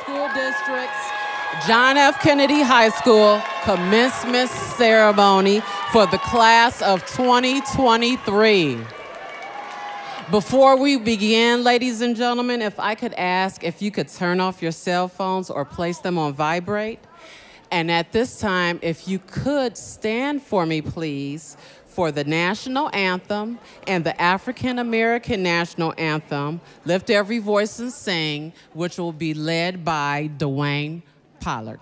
School District's John F. Kennedy High School commencement ceremony for the class of 2023. Before we begin, ladies and gentlemen, if I could ask if you could turn off your cell phones or place them on vibrate. And at this time, if you could stand for me, please, for the national anthem and the African American national anthem, Lift Every Voice and Sing, which will be led by Dwayne Pollard.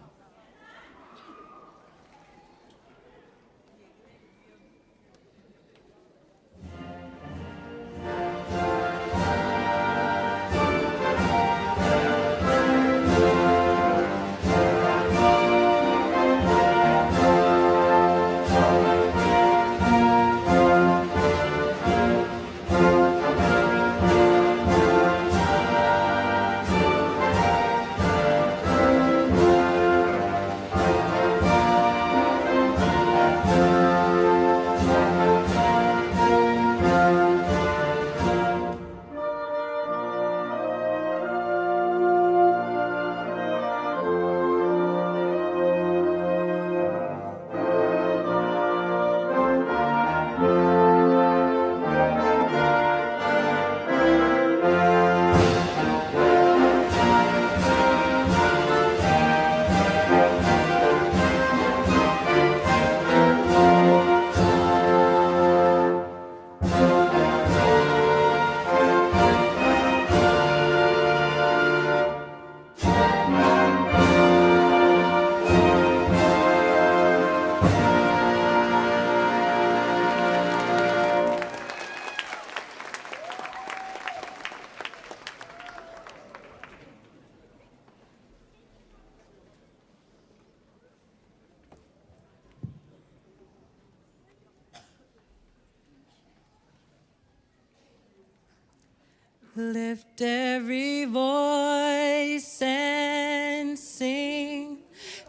Lift every voice and sing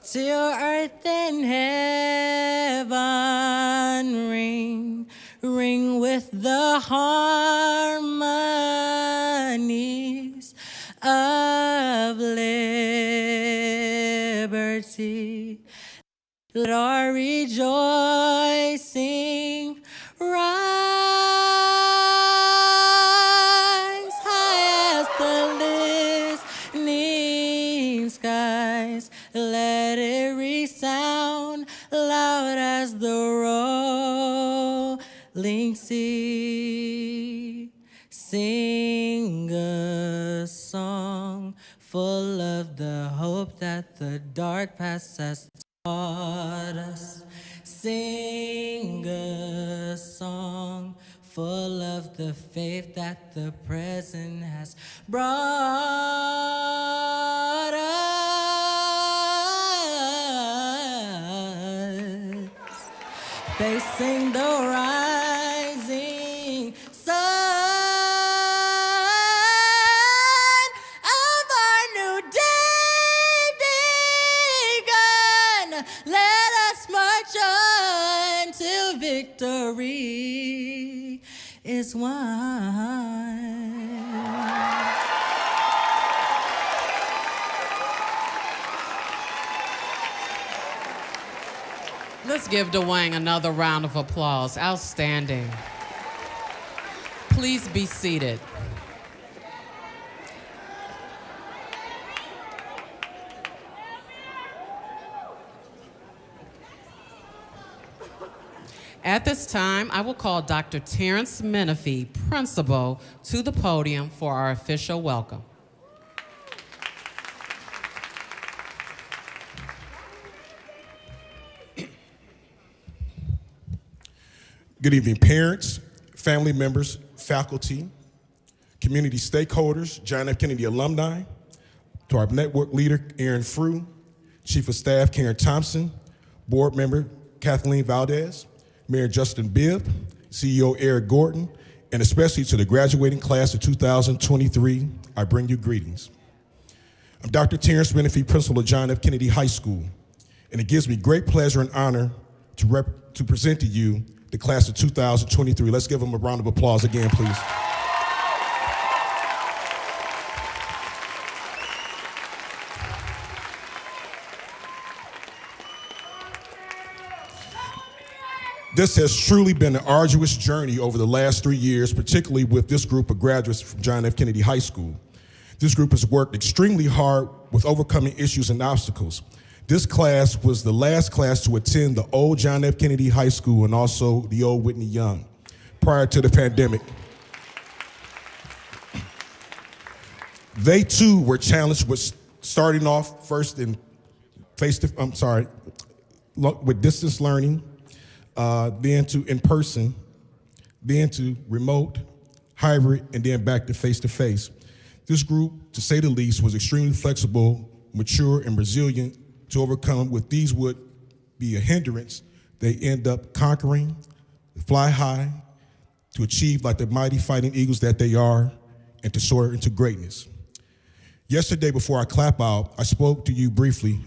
till earth and heaven ring, ring with the harmonies of liberty. Let our rejoicing rise high as the listening skies. Let it resound loud as the rolling sea. Sing a song full of the hope that the dark past has taught us. Sing a song full of the faith that the present has brought us. Facing the rising sun of our new day begun. Let us march on till victory is won. Let's give Dwayne another round of applause. Outstanding. Please be seated. At this time, I will call Dr. Terrence Menifee, Principal, to the podium for our official welcome. Good evening, parents, family members, faculty, community stakeholders, John F. Kennedy alumni, to our network leader, Aaron Frew, Chief of Staff, Karen Thompson, Board Member, Kathleen Valdez, Mayor Justin Bibb, CEO Eric Gordon, and especially to the graduating class of 2023, I bring you greetings. I'm Dr. Terrence Menifee, Principal of John F. Kennedy High School, and it gives me great pleasure and honor to present to you the class of 2023. Let's give them a round of applause again, please. This has truly been an arduous journey over the last 3 years, particularly with this group of graduates from John F. Kennedy High School. This group has worked extremely hard with overcoming issues and obstacles. This class was the last class to attend the old John F. Kennedy High School and also the old Whitney Young prior to the pandemic. They too were challenged with starting off first in with distance learning, then to in-person, then to remote, hybrid, and then back to face-to-face. This group, to say the least, was extremely flexible, mature, and resilient to overcome what these would be a hindrance. They end up conquering, fly high, to achieve like the mighty fighting eagles that they are, and to soar into greatness. Yesterday, before I clap out, I spoke to you briefly,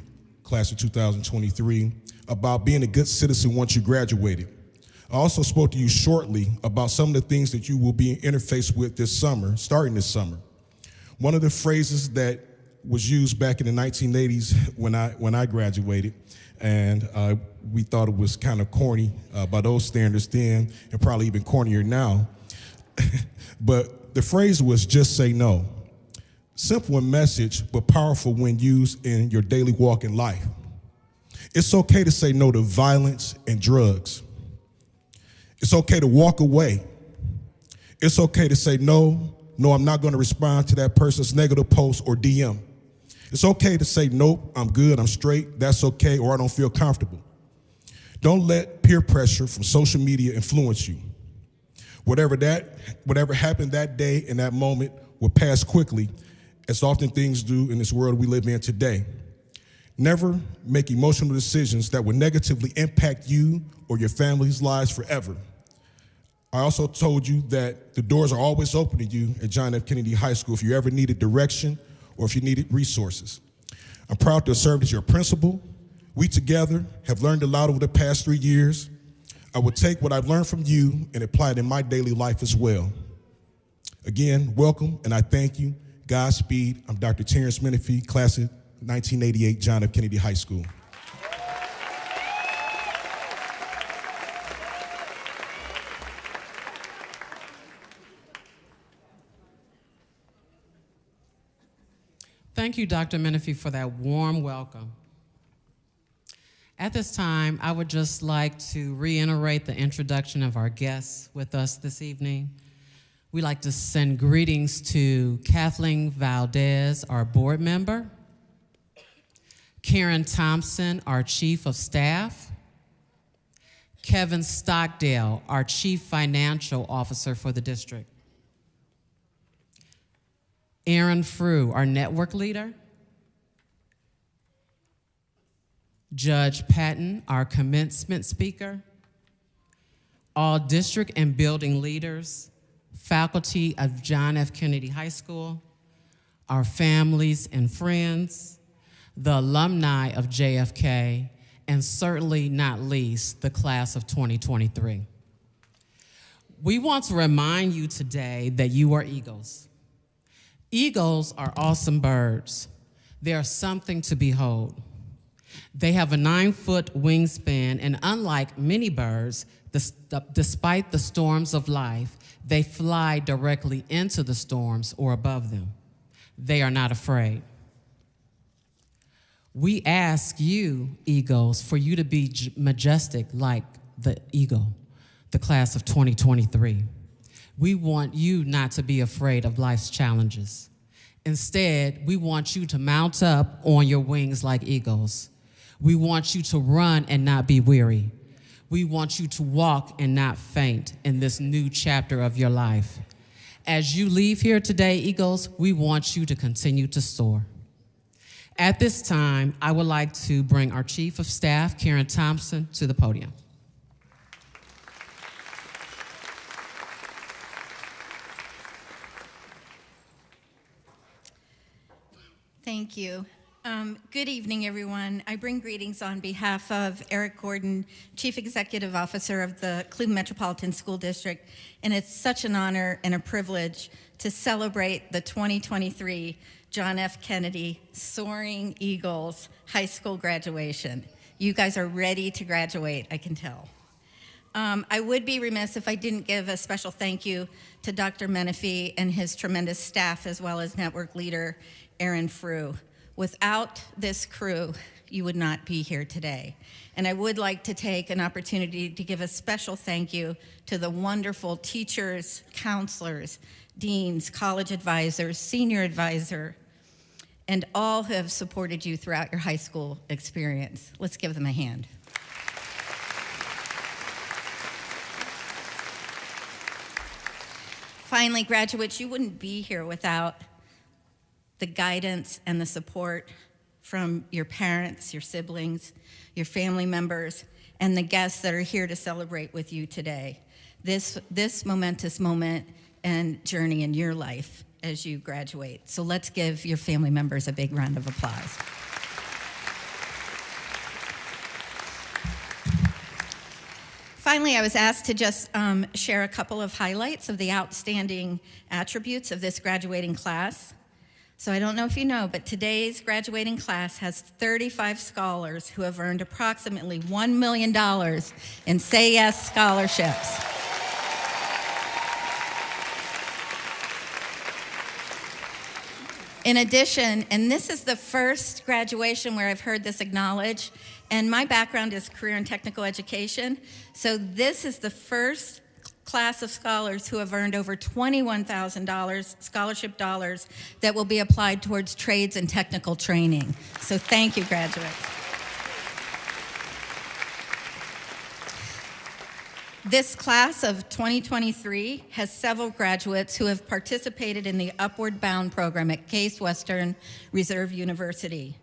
class of 2023, about being a good citizen once you graduated. I also spoke to you shortly about some of the things that you will be interfaced with this summer, starting this summer. One of the phrases that was used back in the 1980s when I graduated, and we thought it was kind of corny by those standards then, and probably even cornier now, but the phrase was just say no. Simple in message, but powerful when used in your daily walk in life. It's okay to say no to violence and drugs. It's okay to walk away. It's okay to say no, I'm not going to respond to that person's negative post or DM. It's okay to say nope, I'm good, I'm straight, that's okay, or I don't feel comfortable. Don't let peer pressure from social media influence you. Whatever happened that day and that moment will pass quickly, as often things do in this world we live in today. Never make emotional decisions that will negatively impact you or your family's lives forever. I also told you that the doors are always open to you at John F. Kennedy High School if you ever needed direction or if you needed resources. I'm proud to have served as your principal. We together have learned a lot over the past 3 years. I will take what I've learned from you and apply it in my daily life as well. Again, welcome, and I thank you. Godspeed. I'm Dr. Terrence Menifee, class of 1988, John F. Kennedy High School. Thank you, Dr. Menifee, for that warm welcome. At this time, I would just like to reiterate the introduction of our guests with us this evening. We'd like to send greetings to Kathleen Valdez, our board member, Karen Thompson, our chief of staff, Kevin Stockdale, our chief financial officer for the district, Aaron Frew, our network leader, Judge Patton, our commencement speaker, all district and building leaders, faculty of John F. Kennedy High School, our families and friends, the alumni of JFK, and certainly not least, the class of 2023. We want to remind you today that you are eagles. Eagles are awesome birds. They are something to behold. They have a 9-foot wingspan, and unlike many birds, despite the storms of life, they fly directly into the storms or above them. They are not afraid. We ask you, eagles, for you to be majestic like the eagle, the class of 2023. We want you not to be afraid of life's challenges. Instead, we want you to mount up on your wings like eagles. We want you to run and not be weary. We want you to walk and not faint in this new chapter of your life. As you leave here today, eagles, we want you to continue to soar. At this time, I would like to bring our chief of staff, Karen Thompson, to the podium. Thank you. Good evening, everyone. I bring greetings on behalf of Eric Gordon, Chief Executive Officer of the Cleveland Metropolitan School District, and it's such an honor and a privilege to celebrate the 2023 John F. Kennedy Soaring Eagles High School graduation. You guys are ready to graduate, I can tell. I would be remiss if I didn't give a special thank you to Dr. Menifee and his tremendous staff, as well as network leader Aaron Frew. Without this crew, you would not be here today. And I would like to take an opportunity to give a special thank you to the wonderful teachers, counselors, deans, college advisors, senior advisor, and all who have supported you throughout your high school experience. Let's give them a hand. Finally, graduates, you wouldn't be here without the guidance and the support from your parents, your siblings, your family members, and the guests that are here to celebrate with you today. This momentous moment and journey in your life as you graduate. So let's give your family members a big round of applause. Finally, I was asked to just share a couple of highlights of the outstanding attributes of this graduating class. So I don't know if you know, but today's graduating class has 35 scholars who have earned approximately $1 million in Say Yes scholarships. In addition, and this is the first graduation where I've heard this acknowledged, and my background is career and technical education, so this is the first class of scholars who have earned over $21,000 scholarship dollars that will be applied towards trades and technical training. So thank you, graduates. This class of 2023 has several graduates who have participated in the Upward Bound program at Case Western Reserve University.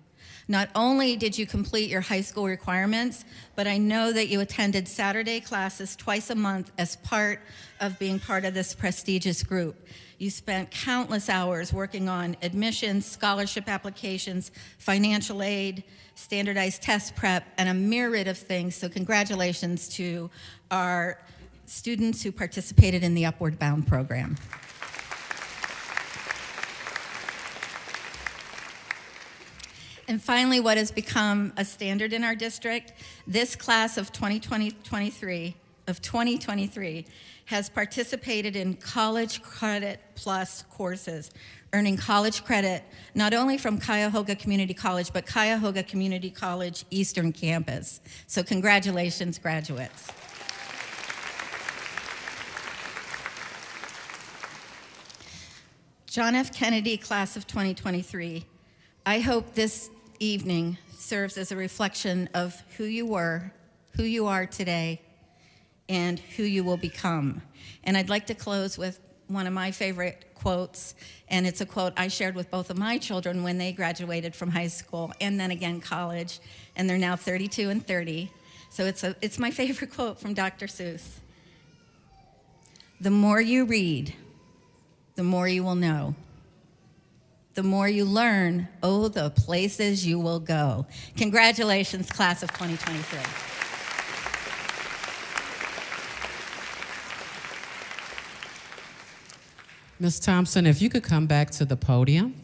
Not only did you complete your high school requirements, but I know that you attended Saturday classes twice a month as part of being part of this prestigious group. You spent countless hours working on admissions, scholarship applications, financial aid, standardized test prep, and a myriad of things. So congratulations to our students who participated in the Upward Bound program. And finally, what has become a standard in our district, this class of 2023 has participated in College Credit Plus courses, earning college credit not only from Cuyahoga Community College, but Cuyahoga Community College Eastern Campus. So congratulations, graduates. John F. Kennedy class of 2023, I hope this evening serves as a reflection of who you were, who you are today, and who you will become. And I'd like to close with one of my favorite quotes, and it's a quote I shared with both of my children when they graduated from high school and then again college, and they're now 32 and 30. So it's my favorite quote from Dr. Seuss. The more you read, the more you will know. The more you learn, oh, the places you will go. Congratulations, class of 2023. Ms. Thompson, if you could come back to the podium.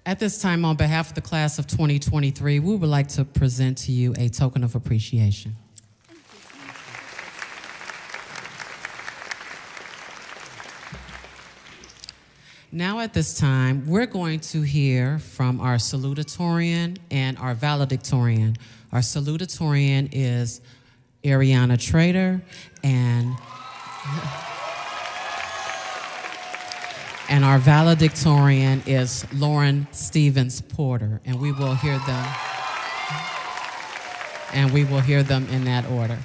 At this time, on behalf of the class of 2023, we would like to present to you a token of appreciation. Now at this time, we're going to hear from our Salutatorian and our Valedictorian. Our Salutatorian is Ariana Trader, and our Valedictorian is Lauren Stevens Porter, and we will hear them in that order.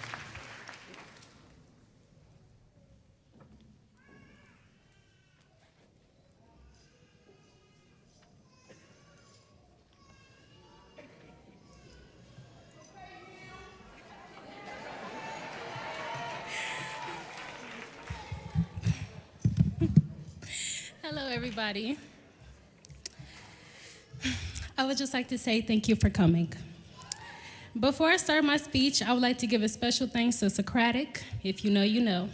Hello, everybody. I would just like to say thank you for coming. Before I start my speech, I would like to give a special thanks to Socratic. If you know, you know.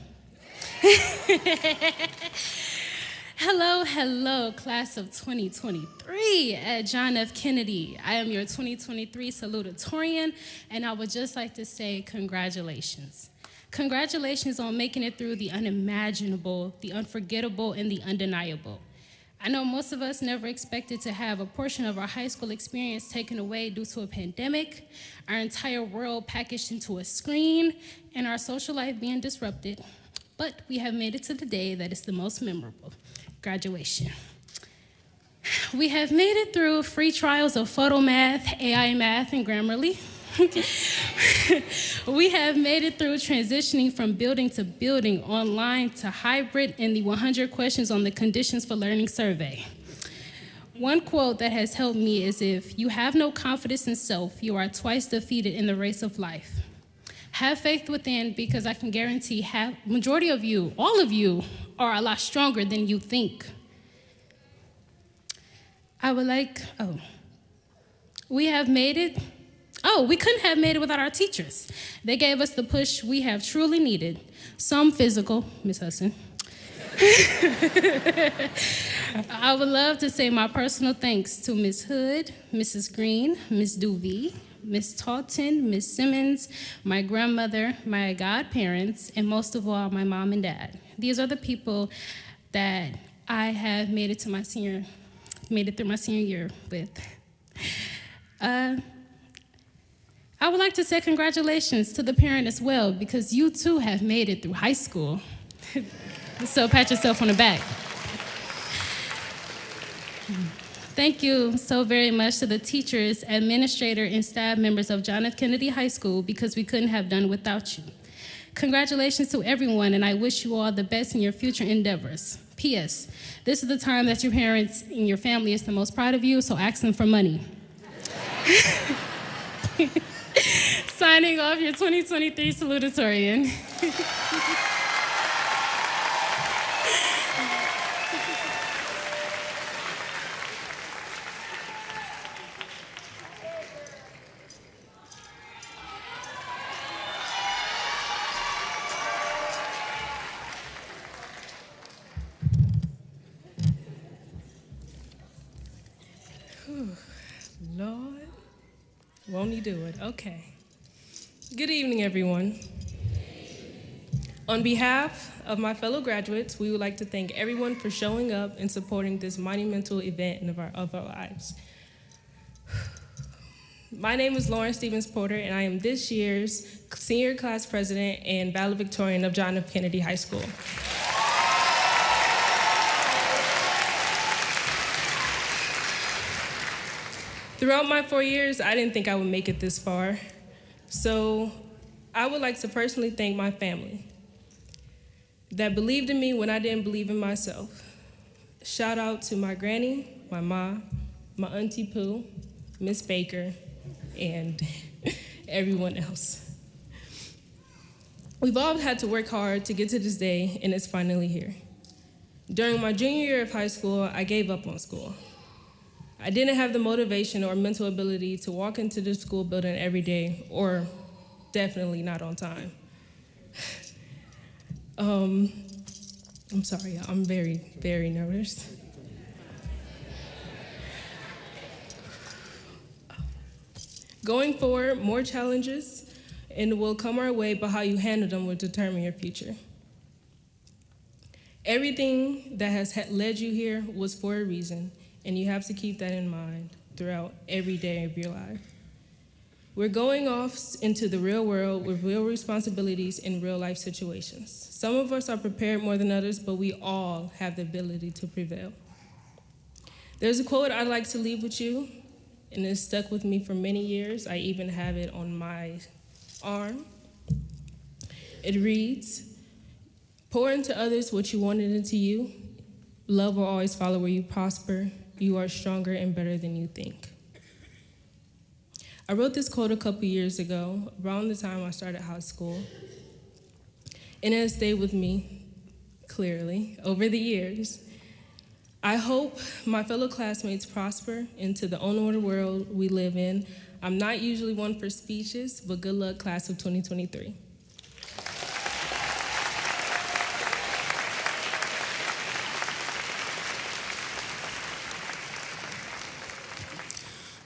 Hello, class of 2023 at John F. Kennedy. I am your 2023 Salutatorian, and I would just like to say congratulations. Congratulations on making it through the unimaginable, the unforgettable, and the undeniable. I know most of us never expected to have a portion of our high school experience taken away due to a pandemic, our entire world packaged into a screen, and our social life being disrupted. But we have made it to the day that is the most memorable, graduation. We have made it through free trials of photo math, AI math, and Grammarly. We have made it through transitioning from building to building, online to hybrid, and the 100 questions on the conditions for learning survey. One quote that has helped me is, if you have no confidence in self, you are twice defeated in the race of life. Have faith within, because I can guarantee majority of you, all of you, are a lot stronger than you think. We have made it. We couldn't have made it without our teachers. They gave us the push we have truly needed. Some physical, Miss Hudson. I would love to say my personal thanks to Miss Hood, Mrs. Green, Miss Duvee, Miss Taunton, Miss Simmons, my grandmother, my godparents, and most of all, my mom and dad. These are the people that I have made it through my senior year with. I would like to say congratulations to the parent as well, because you too have made it through high school. So pat yourself on the back. Thank you so very much to the teachers, administrator, and staff members of John F. Kennedy High School, because we couldn't have done without you. Congratulations to everyone, and I wish you all the best in your future endeavors. P.S. This is the time that your parents and your family is the most proud of you, so ask them for money. Signing off, your 2023 Salutatorian. Lord, won't he do it? Okay. Good evening, everyone. On behalf of my fellow graduates, we would like to thank everyone for showing up and supporting this monumental event of our lives. My name is Lauren Stevens Porter, and I am this year's senior class president and valedictorian of John F. Kennedy High School. Throughout my 4 years, I didn't think I would make it this far. So I would like to personally thank my family that believed in me when I didn't believe in myself. Shout out to my granny, my ma, my auntie Pooh, Miss Baker, and everyone else. We've all had to work hard to get to this day, and it's finally here. During my junior year of high school, I gave up on school. I didn't have the motivation or mental ability to walk into the school building every day, or definitely not on time. I'm sorry, I'm very, very nervous. Going forward, more challenges and will come our way, but how you handle them will determine your future. Everything that has led you here was for a reason, and you have to keep that in mind throughout every day of your life. We're going off into the real world with real responsibilities in real life situations. Some of us are prepared more than others, but we all have the ability to prevail. There's a quote I'd like to leave with you, and it's stuck with me for many years. I even have it on my arm. It reads, "Pour into others what you wanted into you. Love will always follow where you prosper. You are stronger and better than you think." I wrote this quote a couple years ago, around the time I started high school, and it has stayed with me, clearly, over the years. I hope my fellow classmates prosper into the unordered world we live in. I'm not usually one for speeches, but good luck, class of 2023.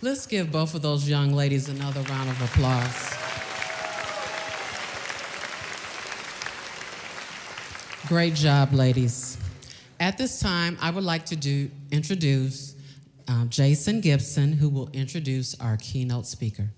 Let's give both of those young ladies another round of applause. Great job, ladies. At this time, I would like to introduce Jason Gibson, who will introduce our keynote speaker.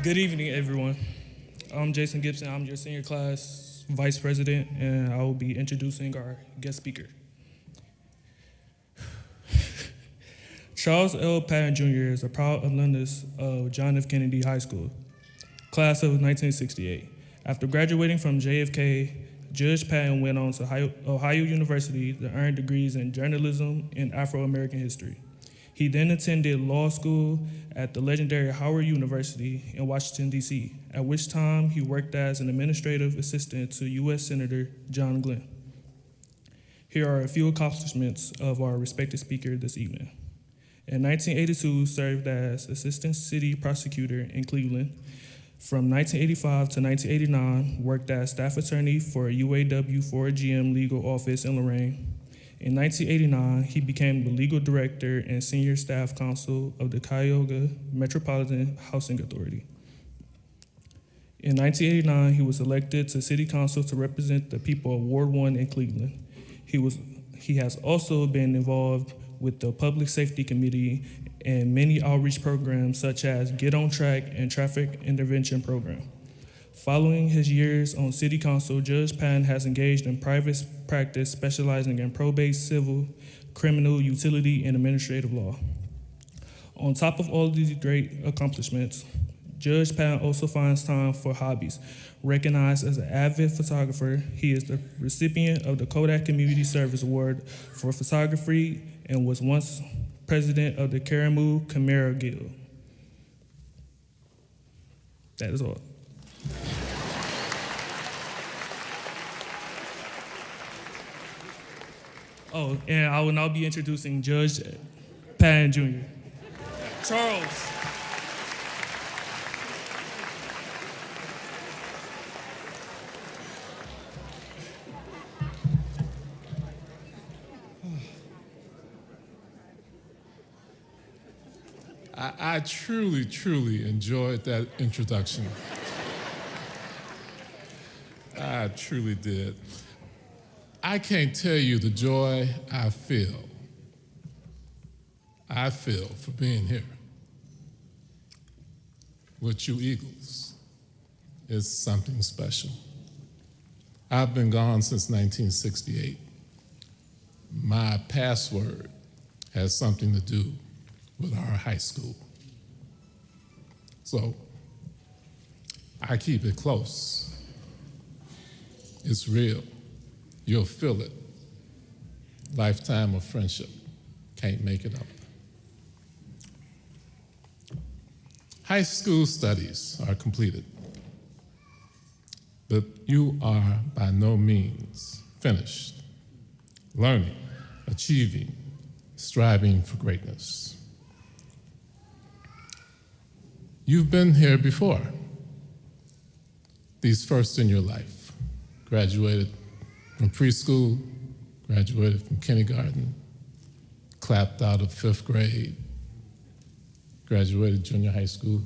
Good evening, everyone. I'm Jason Gibson. I'm your senior class vice president, and I will be introducing our guest speaker. Charles L. Patton Jr. is a proud alumnus of John F. Kennedy High School, class of 1968. After graduating from JFK, Judge Patton went on to Ohio University to earn degrees in journalism and Afro-American history. He then attended law school at the legendary Howard University in Washington, D.C., at which time he worked as an administrative assistant to U.S. Senator John Glenn. Here are a few accomplishments of our respected speaker this evening. In 1982, served as assistant city prosecutor in Cleveland. From 1985 to 1989, worked as staff attorney for UAW Ford GM legal office in Lorraine. In 1989, he became the legal director and senior staff counsel of the Cuyahoga Metropolitan Housing Authority. In 1989, he was elected to city council to represent the people of Ward 1 in Cleveland. He has also been involved with the Public Safety Committee and many outreach programs such as Get on Track and Traffic Intervention Program. Following his years on City Council, Judge Patton has engaged in private practice specializing in probate, civil, criminal, utility, and administrative law. On top of all of these great accomplishments, Judge Patton also finds time for hobbies. Recognized as an avid photographer, he is the recipient of the Kodak Community Service Award for photography and was once president of the Karamu Camera Guild. That is all. Oh, and I will now be introducing Judge Patton Jr. Charles. I truly, truly enjoyed that introduction. I truly did. I can't tell you the joy I feel for being here with you Eagles. It's something special. I've been gone since 1968. My password has something to do with our high school. So I keep it close. It's real. You'll feel it. Lifetime of friendship. Can't make it up. High school studies are completed, but you are by no means finished. Learning, achieving, striving for greatness. You've been here before, these first in your life. Graduated from preschool, graduated from kindergarten, clapped out of 5th grade, graduated junior high school,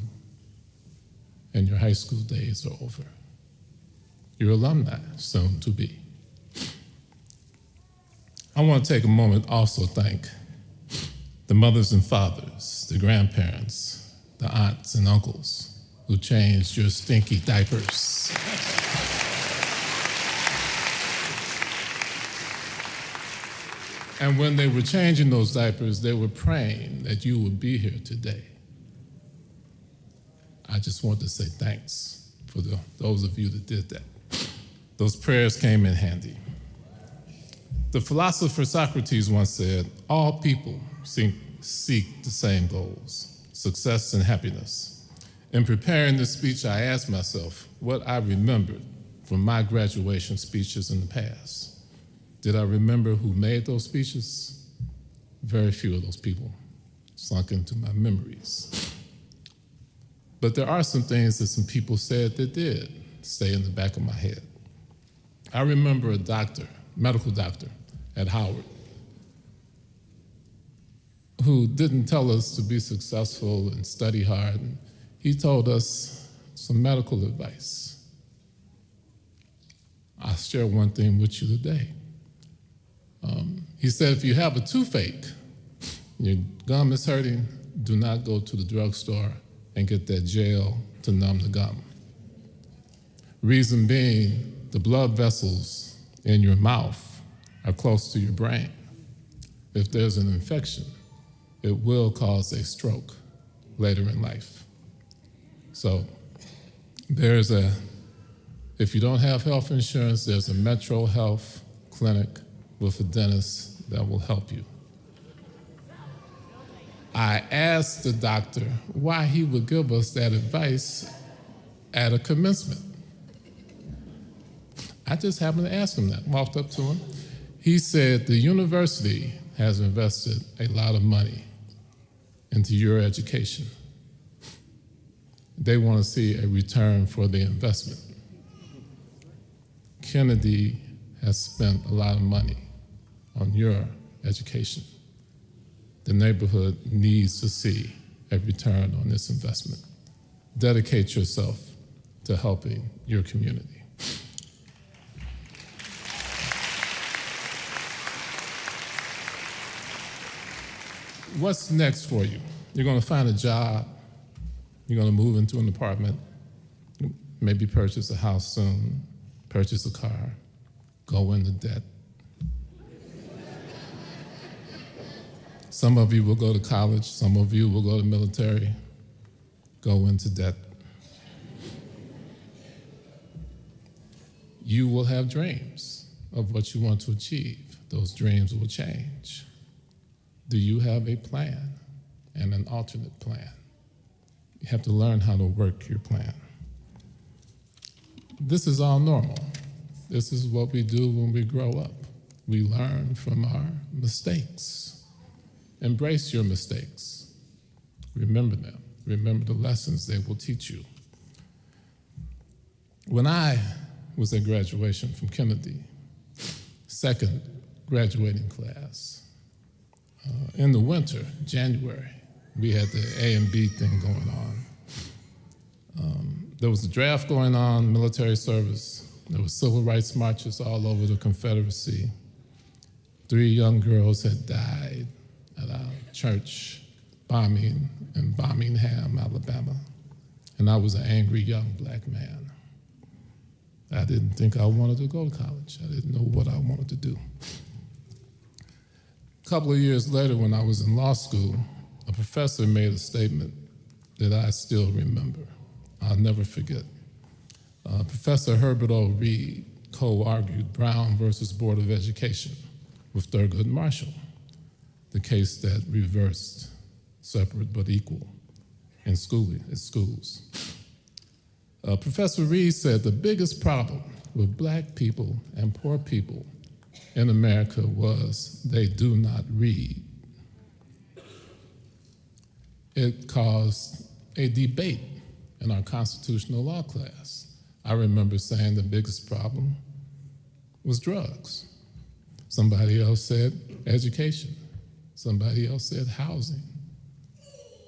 and your high school days are over. Your alumni, soon to be. I want to take a moment to also thank the mothers and fathers, the grandparents, the aunts and uncles who changed your stinky diapers. And when they were changing those diapers, they were praying that you would be here today. I just want to say thanks for those of you that did that. Those prayers came in handy. The philosopher Socrates once said, all people seek seek the same goals, success and happiness. In preparing this speech, I asked myself what I remembered from my graduation speeches in the past. Did I remember who made those speeches? Very few of those people sunk into my memories. But there are some things that some people said that did stay in the back of my head. I remember a doctor, medical doctor at Howard, who didn't tell us to be successful and study hard. He told us some medical advice. I'll share one thing with you today. He said, if you have a toothache, your gum is hurting, do not go to the drugstore and get that gel to numb the gum. Reason being, the blood vessels in your mouth are close to your brain. If there's an infection, it will cause a stroke later in life. So if you don't have health insurance, there's a Metro Health clinic with a dentist that will help you. I asked the doctor why he would give us that advice at a commencement. I just happened to ask him that, walked up to him. He said, the university has invested a lot of money into your education. They want to see a return for the investment. Kennedy has spent a lot of money on your education. The neighborhood needs to see a return on this investment. Dedicate yourself to helping your community. What's next for you? You're going to find a job. You're going to move into an apartment, maybe purchase a house soon, purchase a car, go into debt. Some of you will go to college, some of you will go to military, go into debt. You will have dreams of what you want to achieve. Those dreams will change. Do you have a plan and an alternate plan? You have to learn how to work your plan. This is all normal. This is what we do when we grow up. We learn from our mistakes. Embrace your mistakes. Remember them. Remember the lessons they will teach you. When I was at graduation from Kennedy, second graduating class, in the winter, January, we had the A and B thing going on. There was a draft going on, military service. There were civil rights marches all over the Confederacy. 3 young girls had died at our church bombing in Birmingham, Alabama. And I was an angry young black man. I didn't think I wanted to go to college. I didn't know what I wanted to do. A couple of years later, when I was in law school, a professor made a statement that I still remember. I'll never forget. Professor Herbert O. Reed co-argued Brown versus Board of Education with Thurgood Marshall, the case that reversed separate but equal in schools. Professor Reed said the biggest problem with black people and poor people in America was they do not read. It caused a debate in our constitutional law class. I remember saying the biggest problem was drugs. Somebody else said education. Somebody else said housing,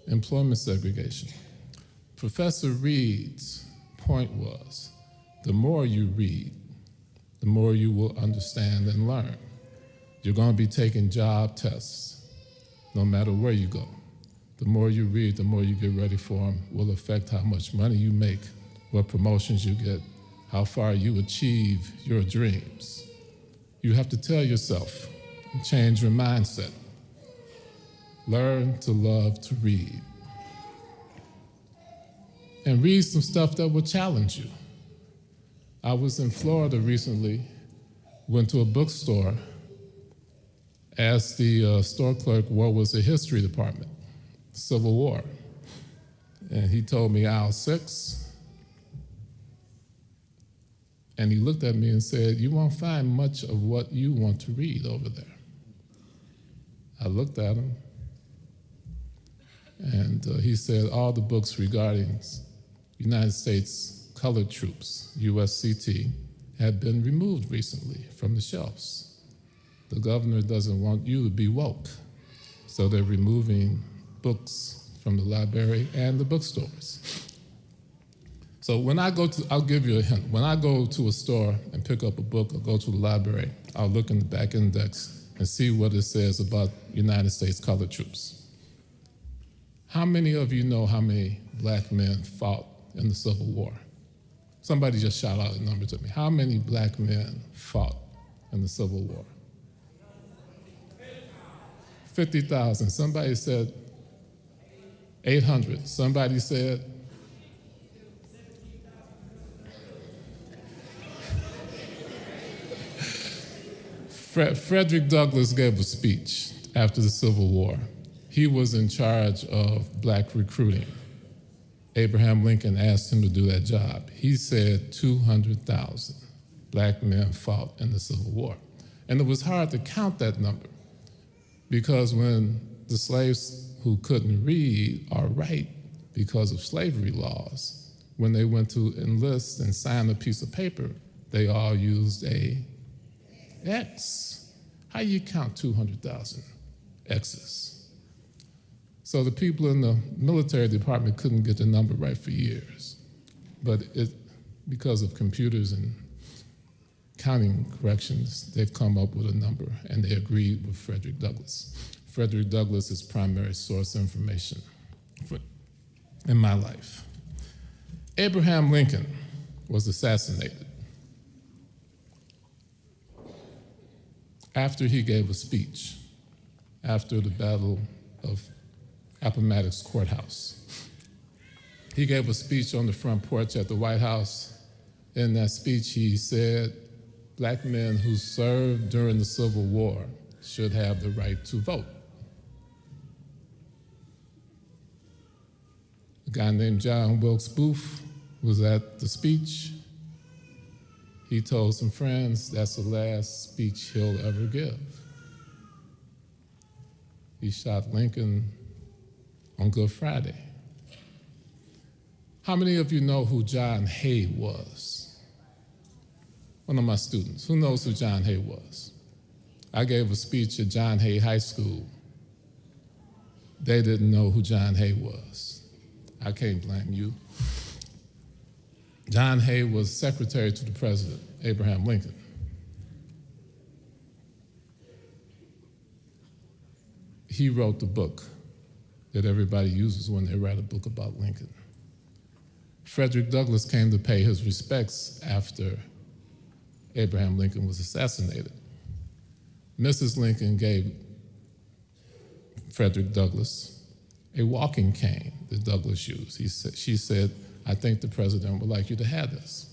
employment segregation. Professor Reed's point was, the more you read, the more you will understand and learn. You're going to be taking job tests no matter where you go. The more you read, the more you get ready for them will affect how much money you make, what promotions you get, how far you achieve your dreams. You have to tell yourself and change your mindset. Learn to love to read. And read some stuff that will challenge you. I was in Florida recently, went to a bookstore, Asked the store clerk what was the history department, Civil War. And he told me aisle 6. And he looked at me and said, "You won't find much of what you want to read over there." I looked at him, and he said all the books regarding United States colored troops, USCT, had been removed recently from the shelves. The governor doesn't want you to be woke, so they're removing books from the library and the bookstores. So when I go to, I'll give you a hint. When I go to a store and pick up a book or go to the library, I'll look in the back index and see what it says about United States colored troops. How many of you know how many black men fought in the Civil War? Somebody just shout out a number to me. How many black men fought in the Civil War? 50,000. Somebody said 800. Somebody said Frederick Douglass gave a speech after the Civil War. He was in charge of black recruiting. Abraham Lincoln asked him to do that job. He said 200,000 black men fought in the Civil War. And it was hard to count that number, because when the slaves who couldn't read or write because of slavery laws, when they went to enlist and sign a piece of paper, they all used a X. How do you count 200,000 X's? So the people in the military department couldn't get the number right for years. But because of computers and counting corrections, they've come up with a number, and they agreed with Frederick Douglass. Frederick Douglass is primary source information in my life. Abraham Lincoln was assassinated after he gave a speech after the Battle of Appomattox Courthouse. He gave a speech on the front porch at the White House. In that speech, he said, black men who served during the Civil War should have the right to vote. A guy named John Wilkes Booth was at the speech. He told some friends that's the last speech he'll ever give. He shot Lincoln on Good Friday. How many of you know who John Hay was? One of my students. Who knows who John Hay was? I gave a speech at John Hay High School. They didn't know who John Hay was. I can't blame you. John Hay was secretary to the president, Abraham Lincoln. He wrote the book that everybody uses when they write a book about Lincoln. Frederick Douglass came to pay his respects after Abraham Lincoln was assassinated. Mrs. Lincoln gave Frederick Douglass a walking cane that Douglass used. She said, "I think the president would like you to have this."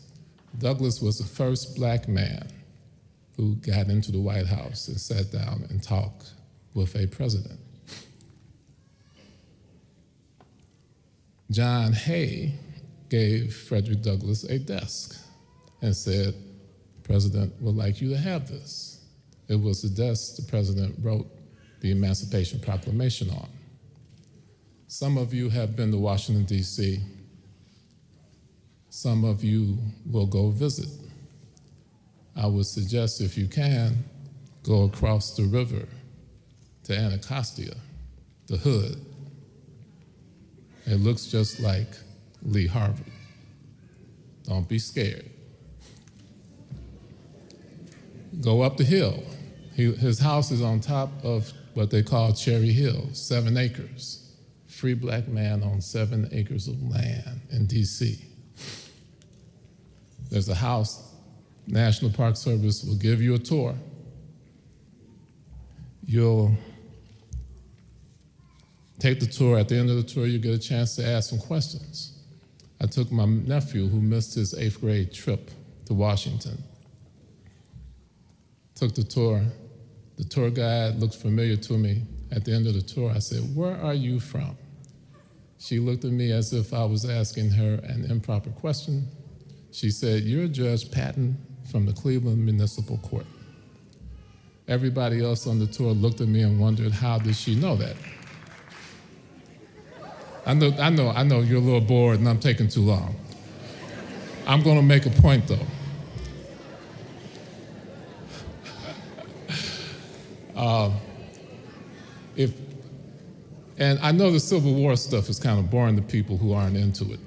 Douglass was the first black man who got into the White House and sat down and talked with a president. John Hay gave Frederick Douglass a desk and said, "The president would like you to have this." It was the desk the president wrote the Emancipation Proclamation on. Some of you have been to Washington, D.C. Some of you will go visit. I would suggest, if you can, go across the river to Anacostia, the hood. It looks just like Lee Harvard. Don't be scared. Go up the hill. His house is on top of what they call Cherry Hill, 7 acres. Free black man owns 7 acres of land in D.C. There's a house, National Park Service will give you a tour. You'll take the tour. At the end of the tour, you get a chance to ask some questions. I took my nephew, who missed his 8th grade trip to Washington. Took the tour. The tour guide looked familiar to me. At the end of the tour, I said, "Where are you from?" She looked at me as if I was asking her an improper question. She said, "You're Judge Patton from the Cleveland Municipal Court." Everybody else on the tour looked at me and wondered, how did she know that? I know you're a little bored and I'm taking too long. I'm gonna make a point though. And I know the Civil War stuff is kind of boring to people who aren't into it.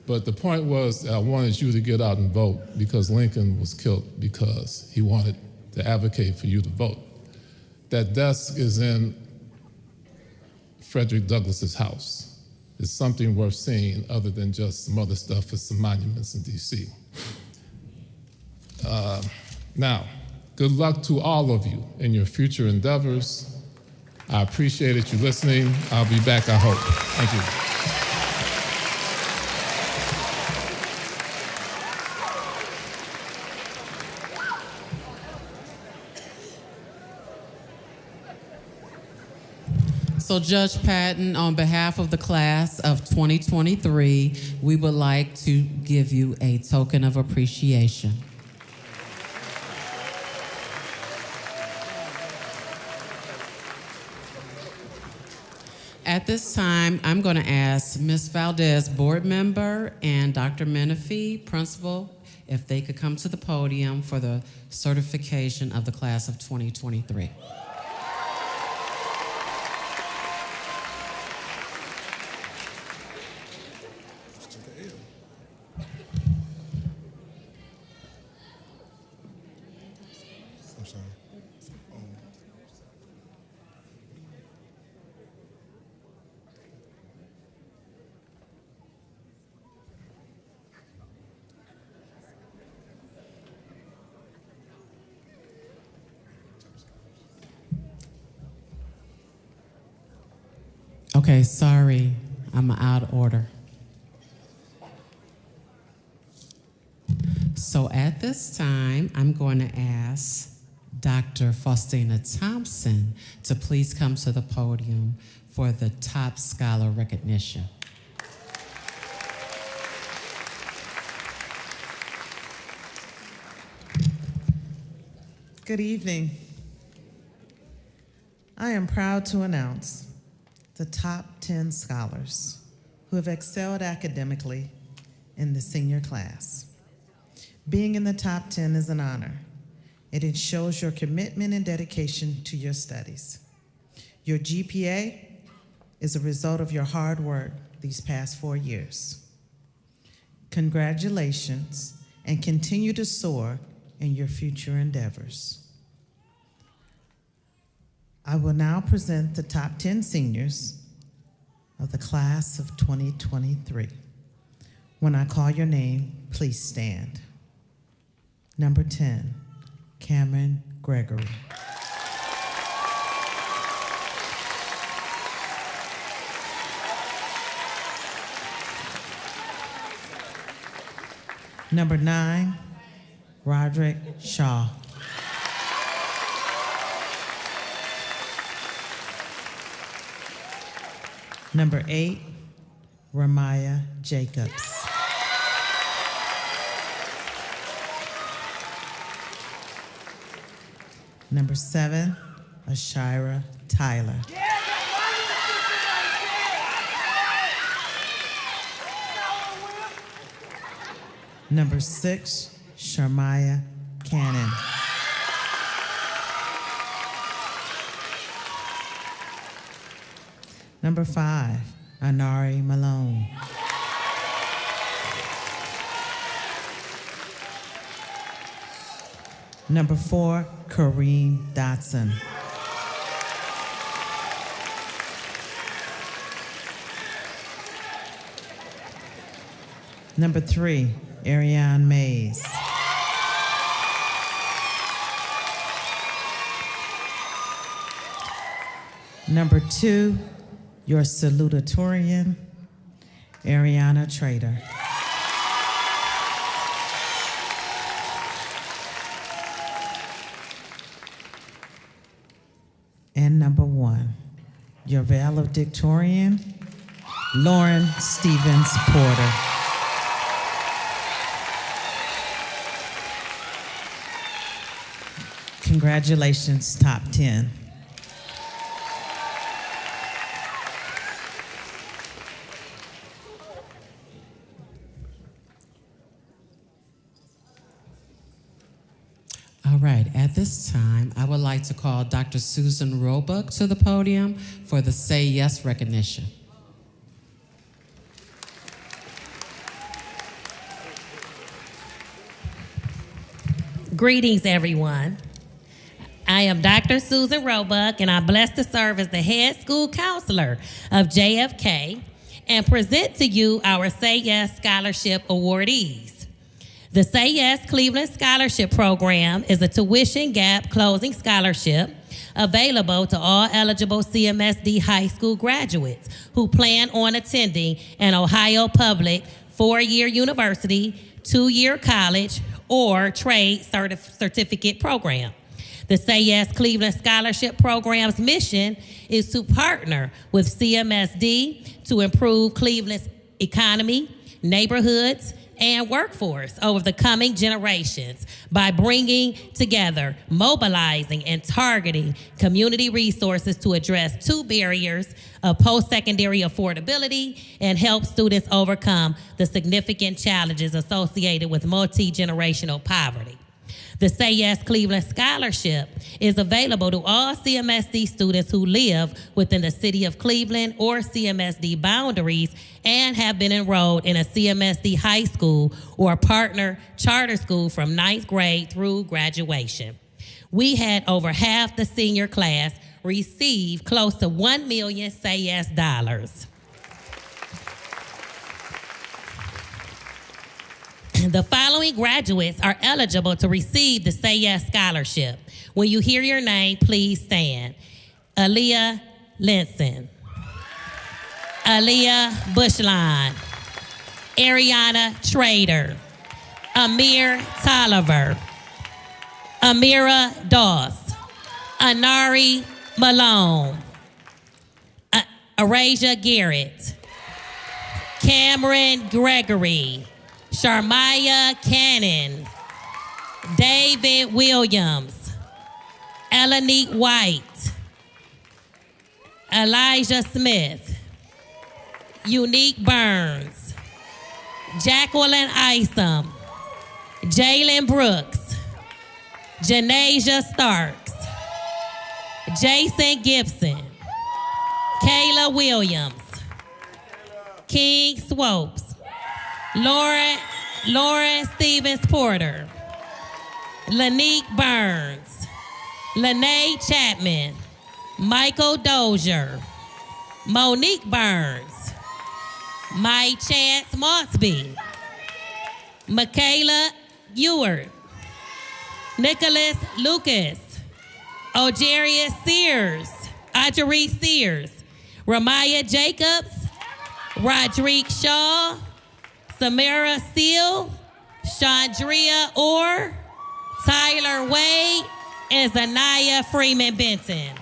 But the point was that I wanted you to get out and vote because Lincoln was killed because he wanted to advocate for you to vote. That desk is in Frederick Douglass's house. It's something worth seeing other than just some other stuff at some monuments in DC. Now, good luck to all of you in your future endeavors. I appreciated you listening. I'll be back, I hope. Thank you. So Judge Patton, on behalf of the class of 2023, we would like to give you a token of appreciation. At this time, I'm going to ask Ms. Valdez, board member, and Dr. Menifee, principal, if they could come to the podium for the certification of the class of 2023. I'm sorry. Okay, sorry, I'm out of order. So at this time, I'm going to ask Dr. Faustina Thompson to please come to the podium for the top scholar recognition. Good evening. I am proud to announce the top 10 scholars who have excelled academically in the senior class. Being in the top 10 is an honor. It shows your commitment and dedication to your studies. Your GPA is a result of your hard work these past 4 years. Congratulations, and continue to soar in your future endeavors. I will now present the top 10 seniors of the class of 2023. When I call your name, please stand. Number 10, Cameron Gregory. Number 9, Roderick Shaw. Number 8, Ramaya Jacobs. Number 7, Ashira Tyler. Number 6, Sharmaya Cannon. Number 5, Anari Malone. Number 4, Kareem Dotson. Number 3, Ariane Mays. Number 2, your salutatorian, Ariana Trader. And number 1, your valedictorian, Lauren Stevens Porter. Congratulations, top 10. All right, at this time, I would like to call Dr. Susan Roebuck to the podium for the Say Yes recognition. Greetings, everyone. I am Dr. Susan Roebuck, and I'm blessed to serve as the head school counselor of JFK and present to you our Say Yes Scholarship awardees. The Say Yes Cleveland Scholarship Program is a tuition gap closing scholarship available to all eligible CMSD high school graduates who plan on attending an Ohio public 4-year university, 2-year college, or trade certificate program. The Say Yes Cleveland Scholarship Program's mission is to partner with CMSD to improve Cleveland's economy, neighborhoods, and workforce over the coming generations by bringing together, mobilizing, and targeting community resources to address 2 barriers of post-secondary affordability and help students overcome the significant challenges associated with multi-generational poverty. The Say Yes Cleveland Scholarship is available to all CMSD students who live within the city of Cleveland or CMSD boundaries and have been enrolled in a CMSD high school or partner charter school from 9th grade through graduation. We had over half the senior class receive close to $1 million Say Yes dollars. The following graduates are eligible to receive the Say Yes Scholarship. When you hear your name, please stand. Aaliyah Linson, Aaliyah Bushline, Ariana Trader, Amir Tolliver, Amira Doss, Anari Malone, Arasia Garrett, Cameron Gregory, Sharmaya Cannon, David Williams, Elanique White, Elijah Smith, Unique Burns, Jacqueline Isom, Jalen Brooks, Janasia Starks, Jason Gibson, Kayla Williams, King Swopes, Lauren Stevens Porter, Lanique Burns, Lene Chapman, Michael Dozier, Monique Burns, My Chance Motsby, Michaela Ewart, Nicholas Lucas, Ojarius Sears, Audrey Sears, Ramaya Jacobs, Roderick Shaw, Samara Steele, Chandria Orr, Tyler Wade, and Zanaya Freeman Benton.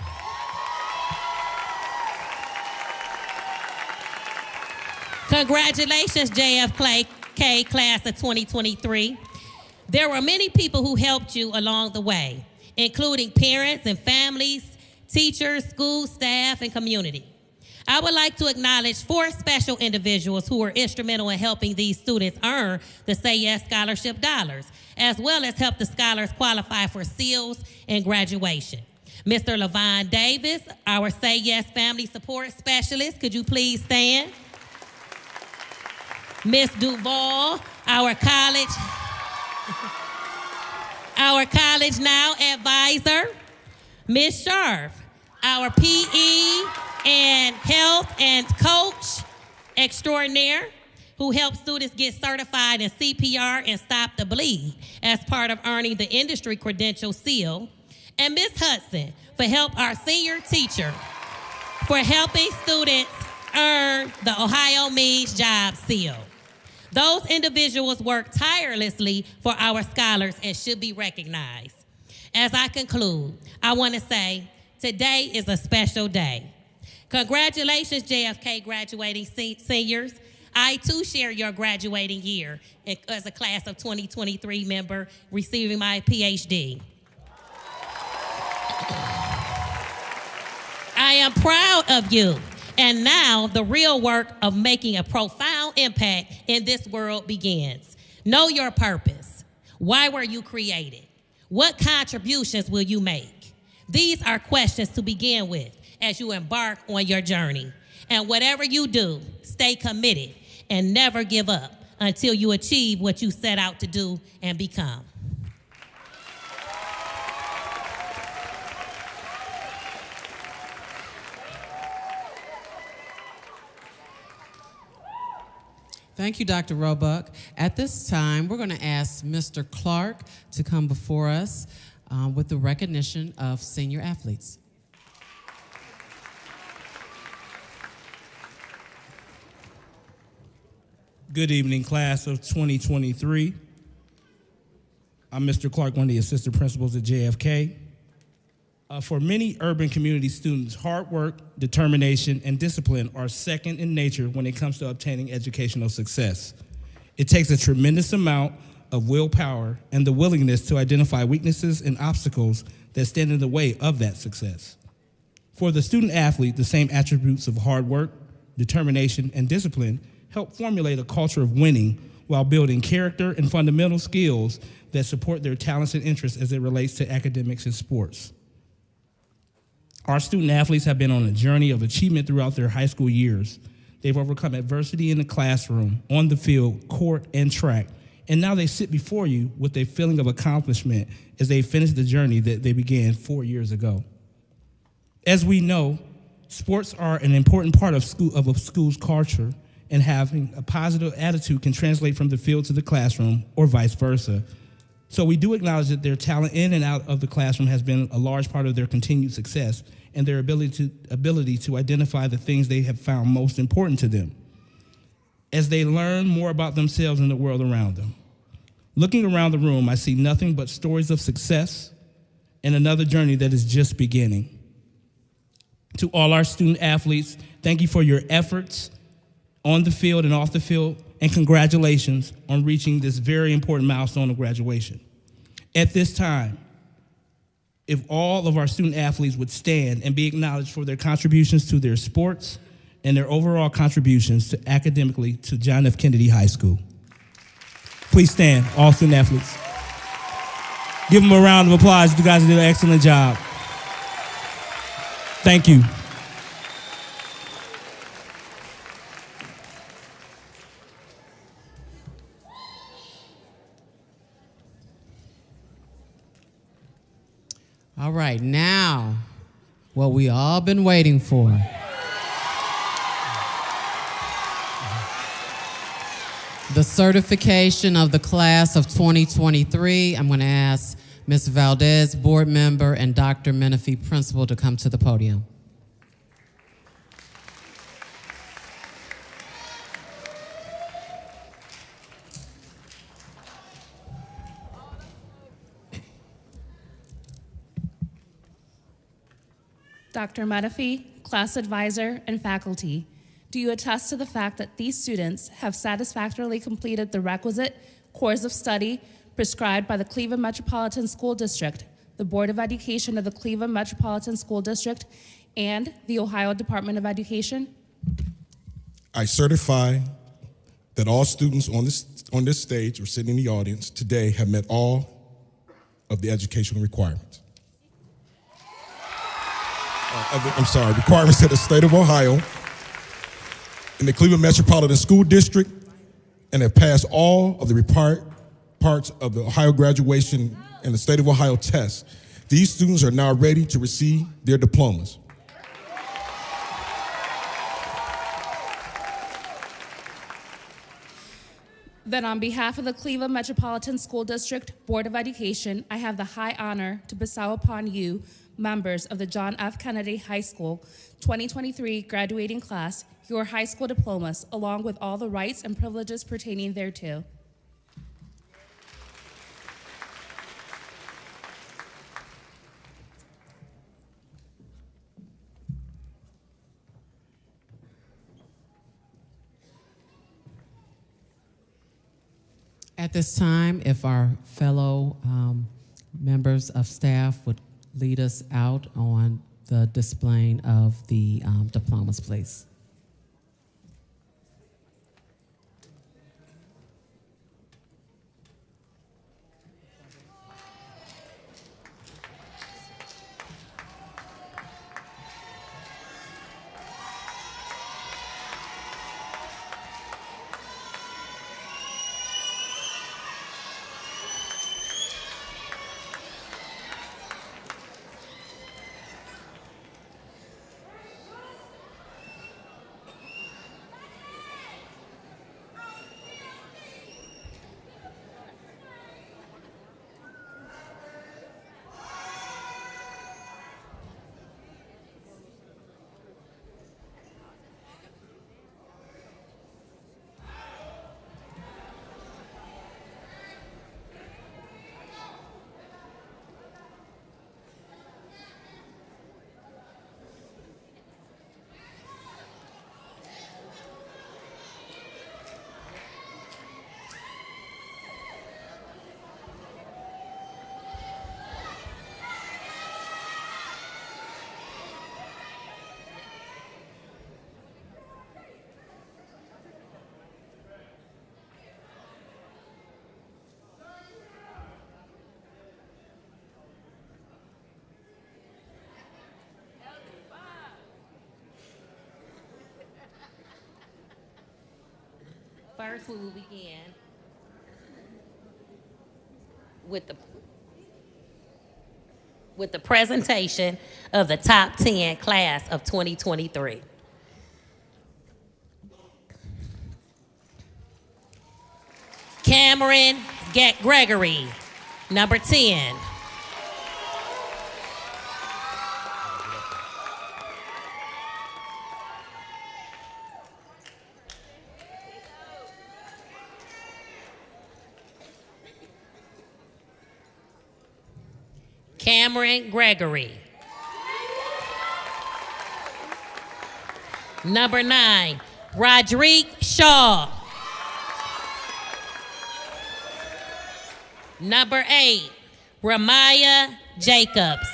Congratulations, JFK class of 2023. There were many people who helped you along the way, including parents and families, teachers, school staff, and community. I would like to acknowledge 4 special individuals who were instrumental in helping these students earn the Say Yes Scholarship dollars, as well as help the scholars qualify for seals and graduation. Mr. Levon Davis, our Say Yes Family Support Specialist, could you please stand? Ms. Duval, our college now advisor. Ms. Sharf, our PE and health and coach extraordinaire, who helps students get certified in CPR and stop the bleed as part of earning the industry credential seal. And Ms. Hudson, for help our senior teacher, for helping students earn the Ohio Means Job seal. Those individuals work tirelessly for our scholars and should be recognized. As I conclude, I want to say Today is a special day. Congratulations, JFK graduating seniors. I too share your graduating year as a class of 2023 member receiving my PhD. I am proud of you. And now the real work of making a profound impact in this world begins. Know your purpose. Why were you created? What contributions will you make? These are questions to begin with as you embark on your journey. And whatever you do, stay committed and never give up until you achieve what you set out to do and become. Thank you, Dr. Roebuck. At this time, we're going to ask Mr. Clark to come before us with the recognition of senior athletes. Good evening, class of 2023. I'm Mr. Clark, one of the assistant principals at JFK. For many urban community students, hard work, determination, and discipline are second in nature when it comes to obtaining educational success. It takes a tremendous amount of willpower and the willingness to identify weaknesses and obstacles that stand in the way of that success. For the student athlete, the same attributes of hard work, determination, and discipline help formulate a culture of winning while building character and fundamental skills that support their talents and interests as it relates to academics and sports. Our student athletes have been on a journey of achievement throughout their high school years. They've overcome adversity in the classroom, on the field, court, and track, and now they sit before you with a feeling of accomplishment as they finish the journey that they began 4 years ago. As we know, sports are an important part of a school's culture, and having a positive attitude can translate from the field to the classroom or vice versa. So we do acknowledge that their talent in and out of the classroom has been a large part of their continued success and their ability to identify the things they have found most important to them as they learn more about themselves and the world around them. Looking around the room, I see nothing but stories of success and another journey that is just beginning. To all our student athletes, thank you for your efforts on the field and off the field, and congratulations on reaching this very important milestone of graduation. At this time, if all of our student athletes would stand and be acknowledged for their contributions to their sports and their overall contributions to academically to John F. Kennedy High School. Please stand, all student athletes. Give them a round of applause. You guys did an excellent job. Thank you. All right, now, what we all been waiting for. The certification of the class of 2023. I'm going to ask Ms. Valdez, board member, and Dr. Menifee, principal, to come to the podium. Dr. Menifee, class advisor, and faculty, do you attest to the fact that these students have satisfactorily completed the requisite course of study prescribed by the Cleveland Metropolitan School District, the Board of Education of the Cleveland Metropolitan School District, and the Ohio Department of Education? I certify that all students on this stage or sitting in the audience today have met all of the educational requirements. Requirements of the state of Ohio in the Cleveland Metropolitan School District, and have passed all of the required parts of the Ohio graduation and the state of Ohio test. These students are now ready to receive their diplomas. Then on behalf of the Cleveland Metropolitan School District Board of Education, I have the high honor to bestow upon you, members of the John F. Kennedy High School 2023 graduating class, your high school diplomas, along with all the rights and privileges pertaining thereto. At this time, if our fellow members of staff would lead us out on the displaying of the diplomas, please. First, we will begin with the presentation of the top 10 class of 2023. Cameron Gregory, number 10. Cameron Gregory. Number 9, Roderick Shaw. Number 8, Ramaya Jacobs.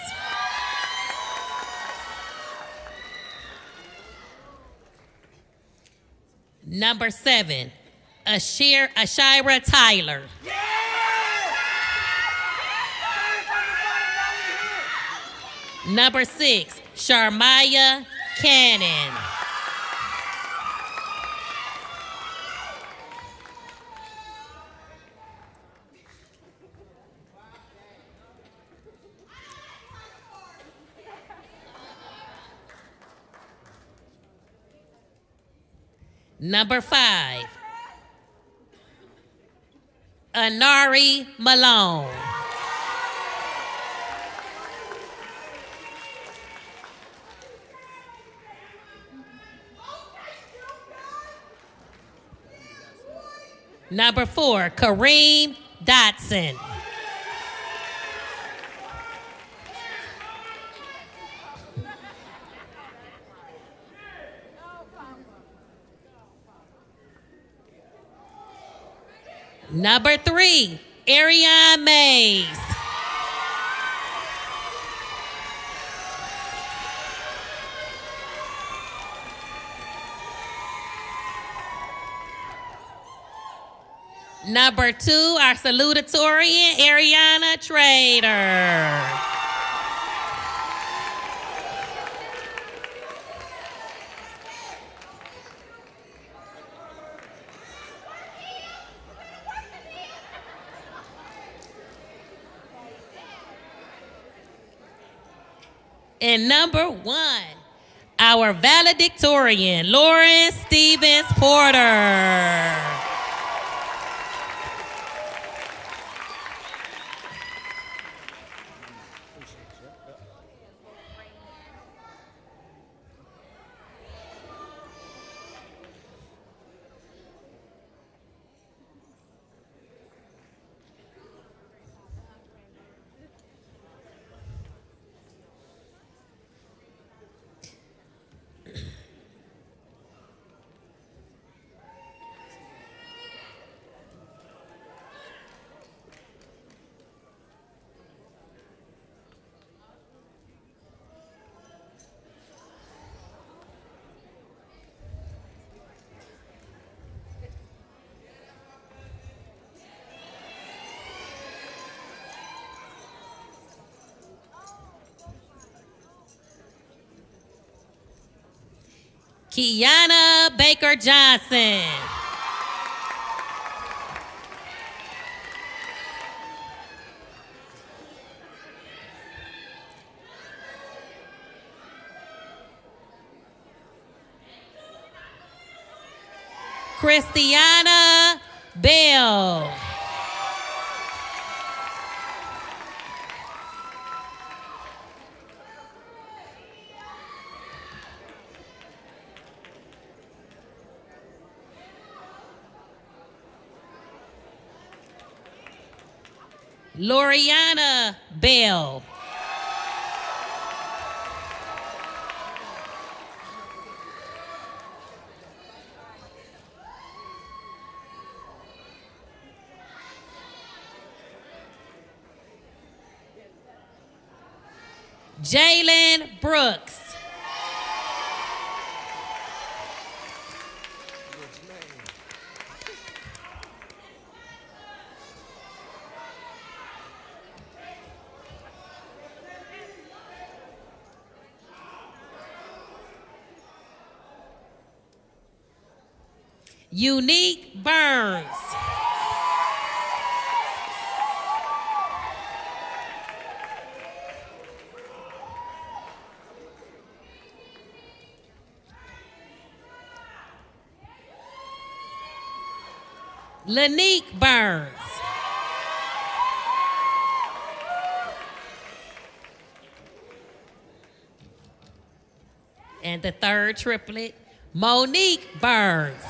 Number 7, Ashira Tyler. Number 6, Sharmaya Cannon. Number 5, Anari Malone. Number 4, Kareem Dotson. Number 3, Ariane Mays. Number 2, our salutatorian, Ariana Trader. And number 1, our valedictorian, Lauren Stevens Porter. Kiana Baker Johnson. Christiana Bell. Loriana Bell. Jalen Brooks. Unique Burns. Lanique Burns. And the third triplet, Monique Burns.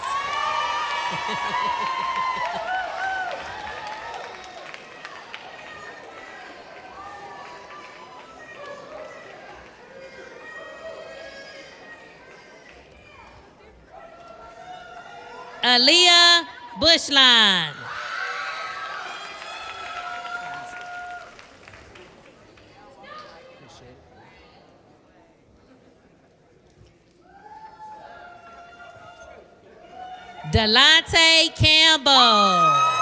Aaliyah Bushline. Delonte Campbell.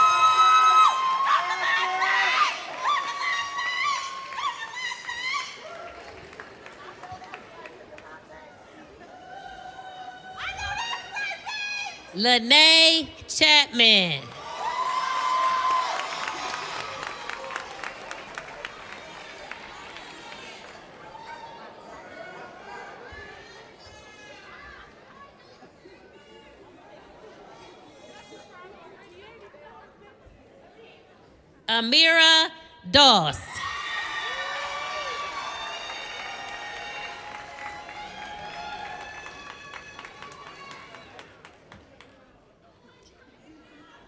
Lene Chapman. Amira Doss.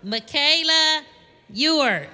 Michaela Ewert.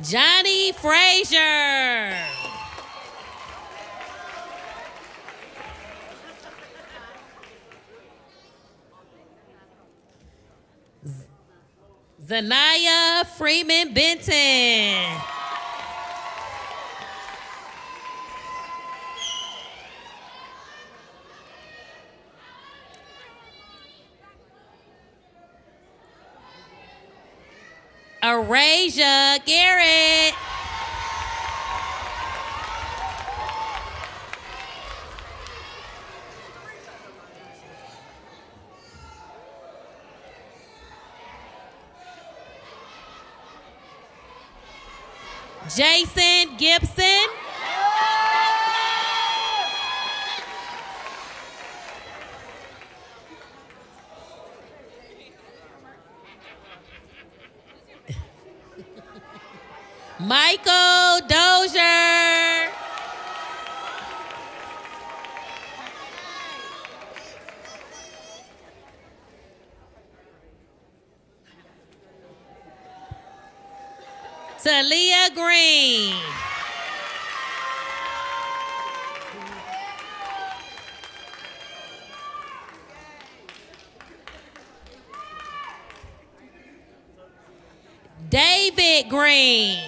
Johnny Frazier. Zanaya Freeman Benton. Arasia Garrett. Jason Gibson. Michael Dozier. Talia Green. David Green.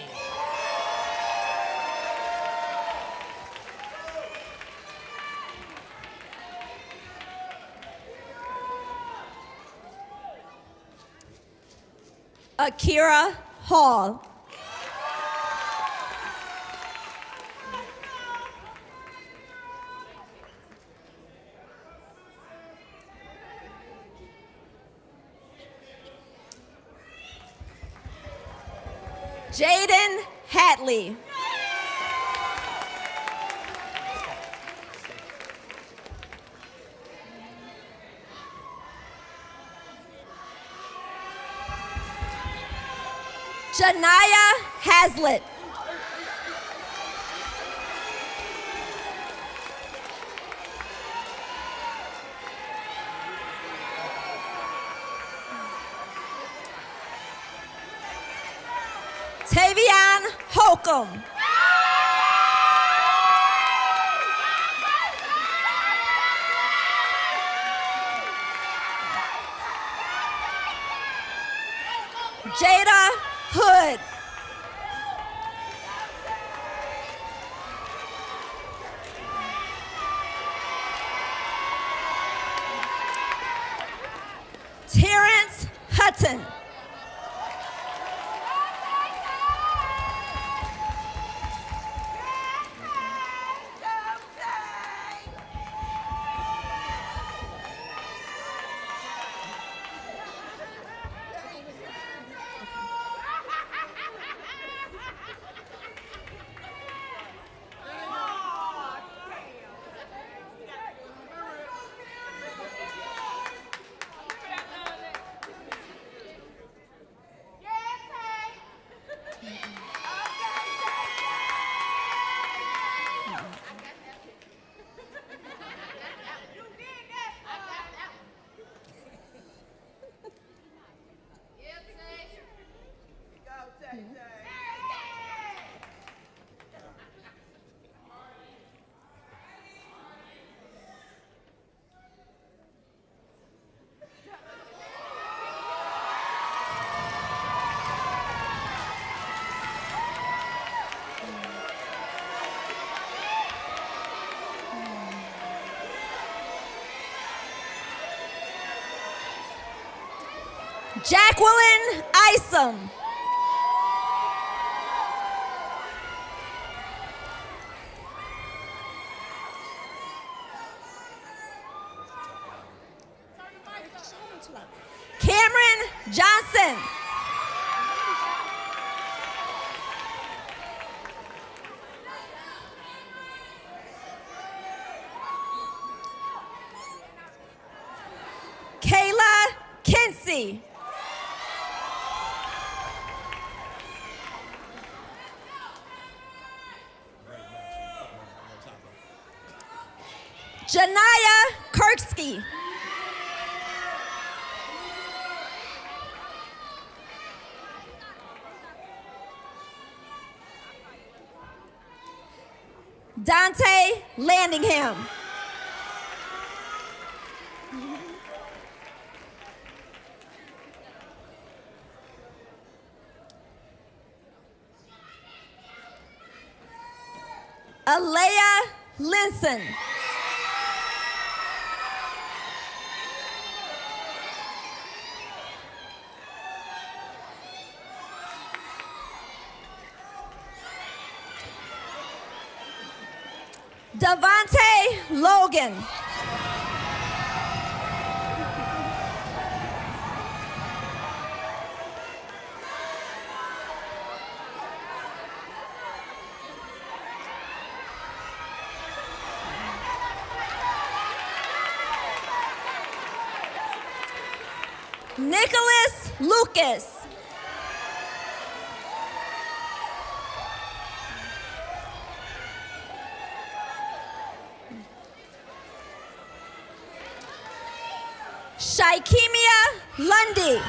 Akira Hall. Jaden Hatley. Janaya Hazlitt. Tavion Holcomb. Jada Hood. Terrence Hutton. Jacqueline Isom. Cameron Johnson. Kayla Kinsey. Janaya Kirksky. Dante Landingham. Alea Linson. Devontae Logan. Nicholas Lucas. Shaikemia Lundy.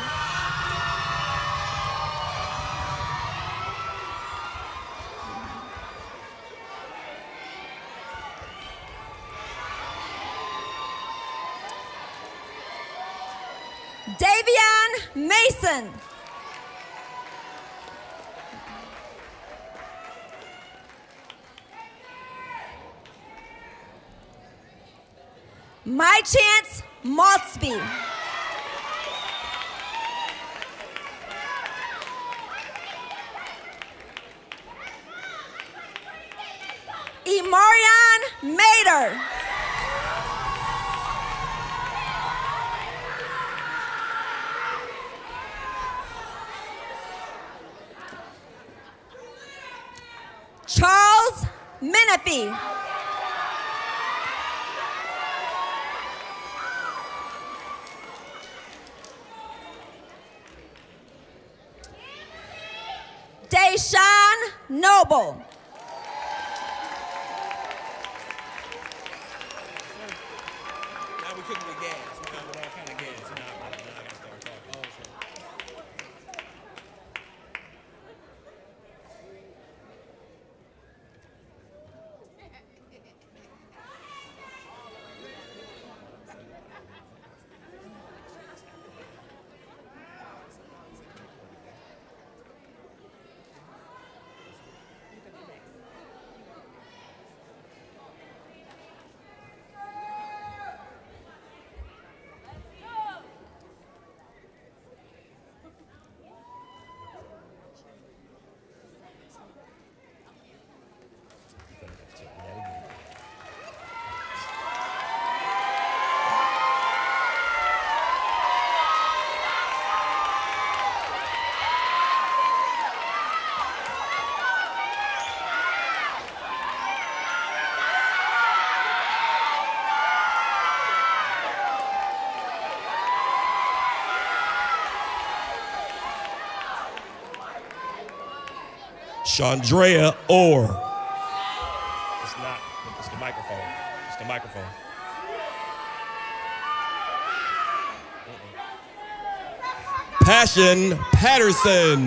Davion Mason. My Chance Maltsby. Imarion Mater. Charles Menifee. Deshaun Noble. Now we cooking with gas. We got all kind of gas. Now I gotta start talking. Chandrea Orr. It's not, it's the microphone. It's the microphone. Passion Patterson.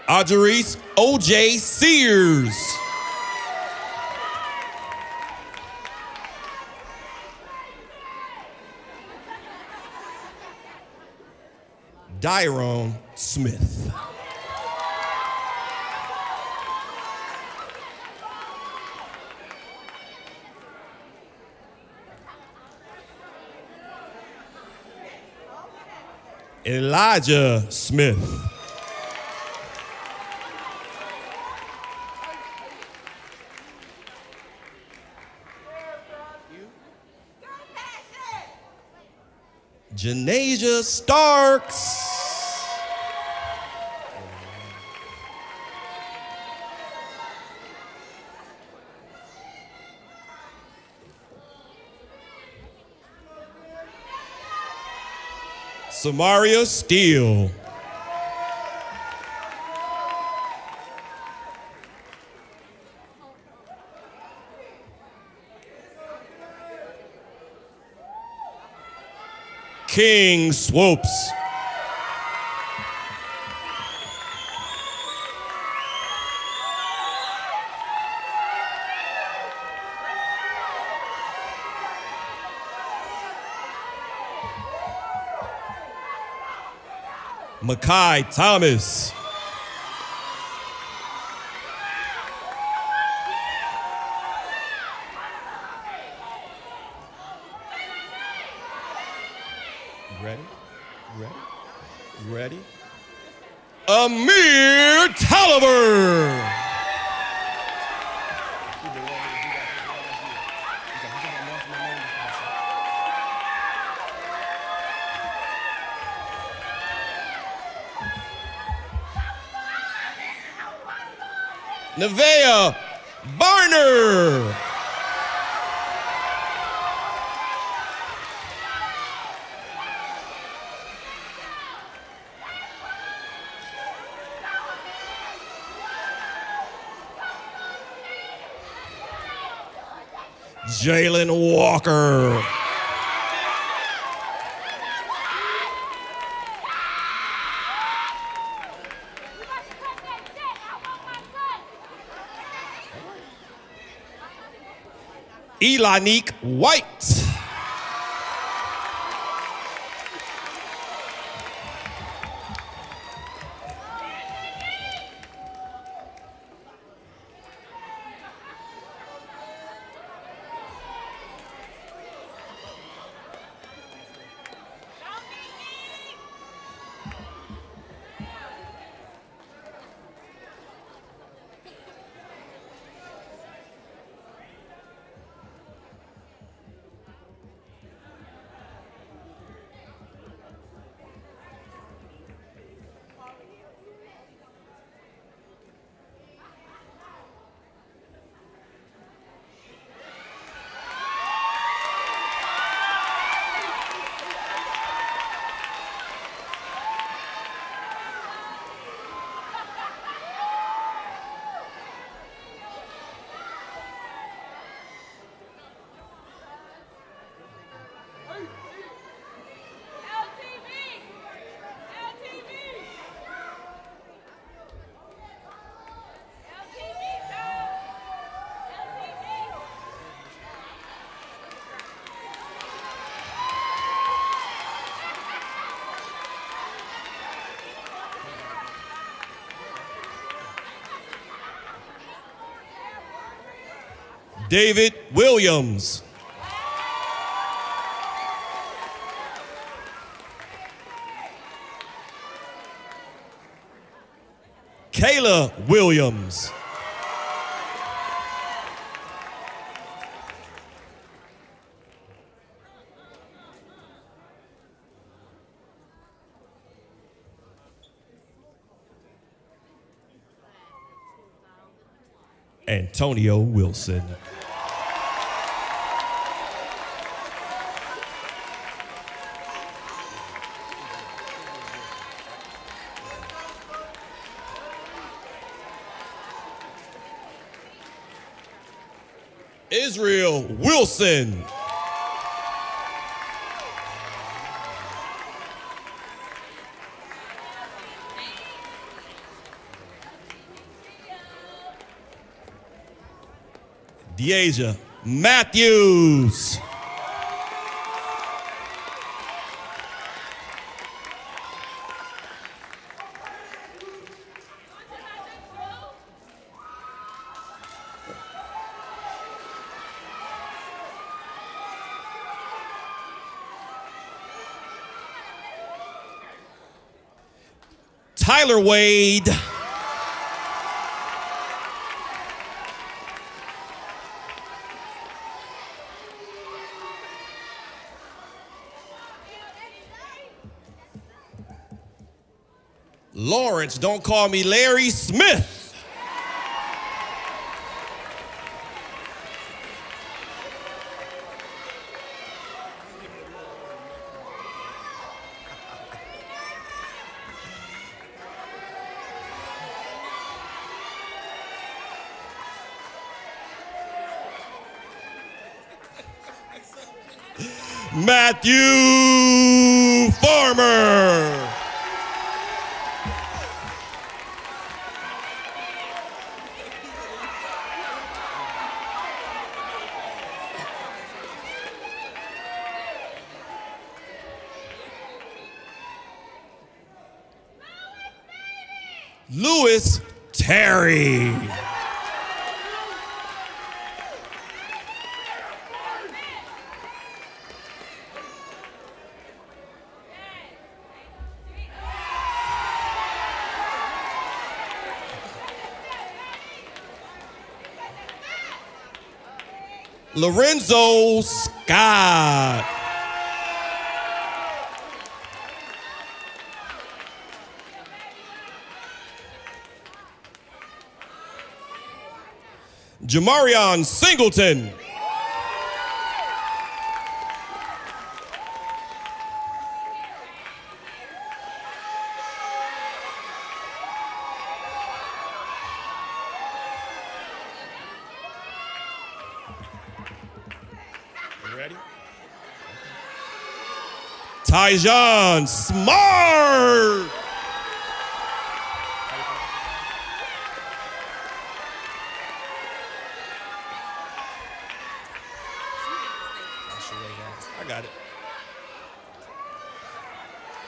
Audrey's O.J. Sears. Dyrone Smith. Elijah Smith. Janasia Starks. Samaria Steele. King Swopes. Makai Thomas. Ready? Ready? Ready? Amir Tolliver. Nevaeh Barner. Jalen Walker. Elanique White. David Williams. Kayla Williams. Antonio Wilson. Israel Wilson. Deasia Matthews. Tyler Wade. Lawrence, don't call me Larry Smith. Matthew Farmer. Lewis Terry. Lorenzo Scott. Jamarion Singleton. Tyjon Smart. I got it.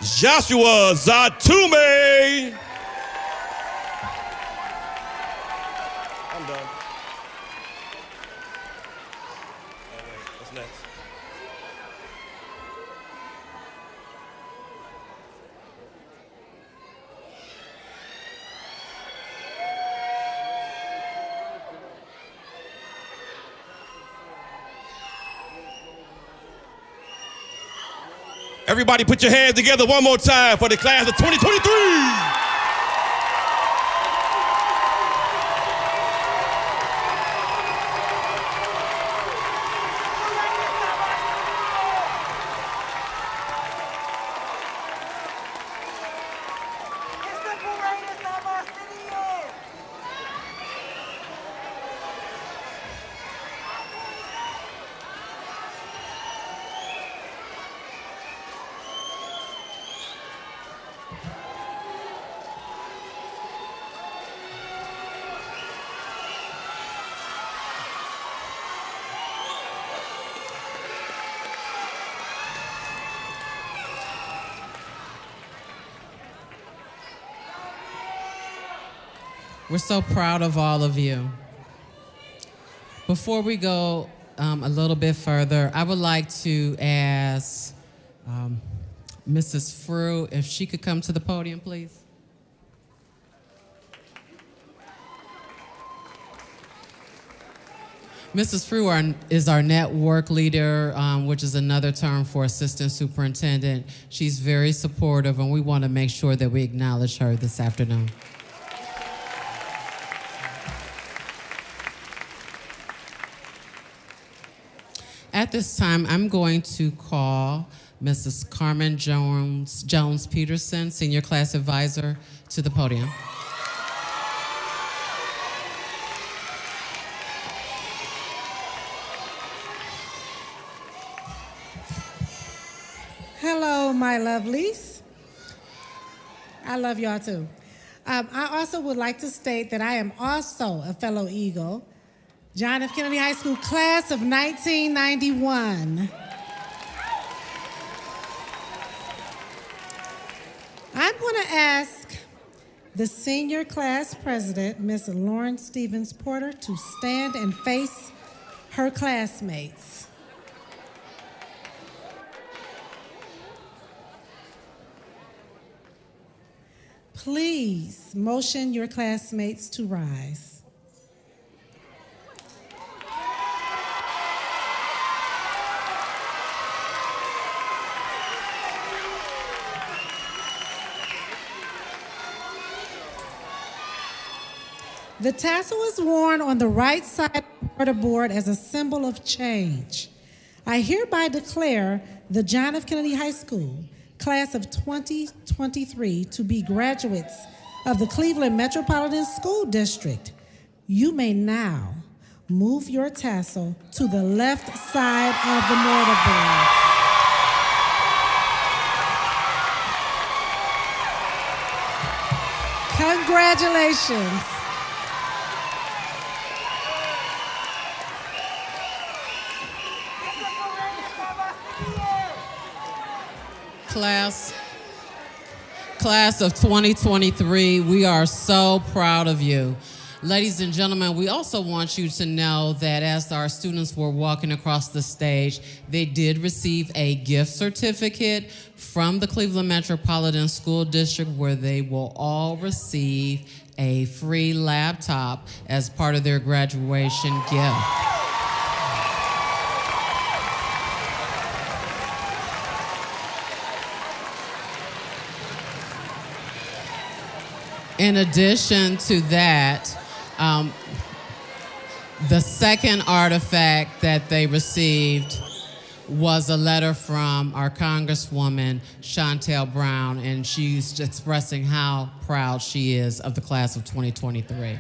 Joshua Zatume. I'm done. Oh, wait, what's next? Everybody put your hands together one more time for the class of 2023. We're so proud of all of you. Before we go a little bit further, I would like to ask Mrs. Frew if she could come to the podium, please. Mrs. Frew is our network leader, which is another term for assistant superintendent. She's very supportive, and we want to make sure that we acknowledge her this afternoon. At this time, I'm going to call Mrs. Carmen Jones Peterson, Senior Class Advisor, to the podium. Hello, my lovelies. I love y'all too. I also would like to state that I am also a fellow Eagle, John F. Kennedy High School class of 1991. I'm going to ask the senior class president, Miss Lauren Stevens Porter, to stand and face her classmates. Please motion your classmates to rise. The tassel is worn on the right side of the board as a symbol of change. I hereby declare the John F. Kennedy High School class of 2023 to be graduates of the Cleveland Metropolitan School District. You may now move your tassel to the left side of the mortar board. Congratulations. Class of 2023, we are so proud of you. Ladies and gentlemen, we also want you to know that as our students were walking across the stage, they did receive a gift certificate from the Cleveland Metropolitan School District where they will all receive a free laptop as part of their graduation gift. In addition to that, the second artifact that they received was a letter from our Congresswoman, Shontel Brown, and she's expressing how proud she is of the class of 2023.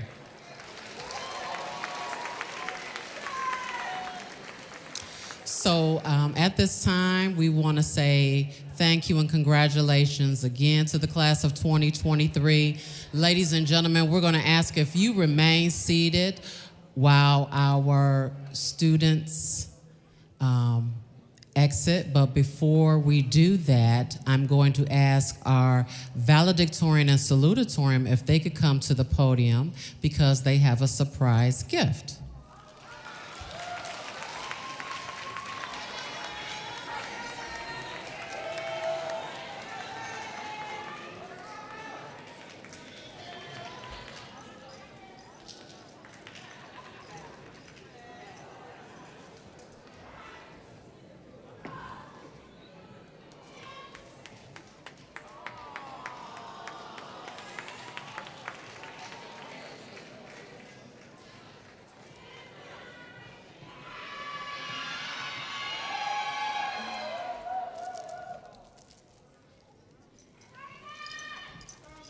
So at this time, we want to say thank you and congratulations again to the class of 2023. Ladies and gentlemen, we're going to ask if you remain seated while our students exit. But before we do that, I'm going to ask our valedictorian and salutatorian if they could come to the podium because they have a surprise gift.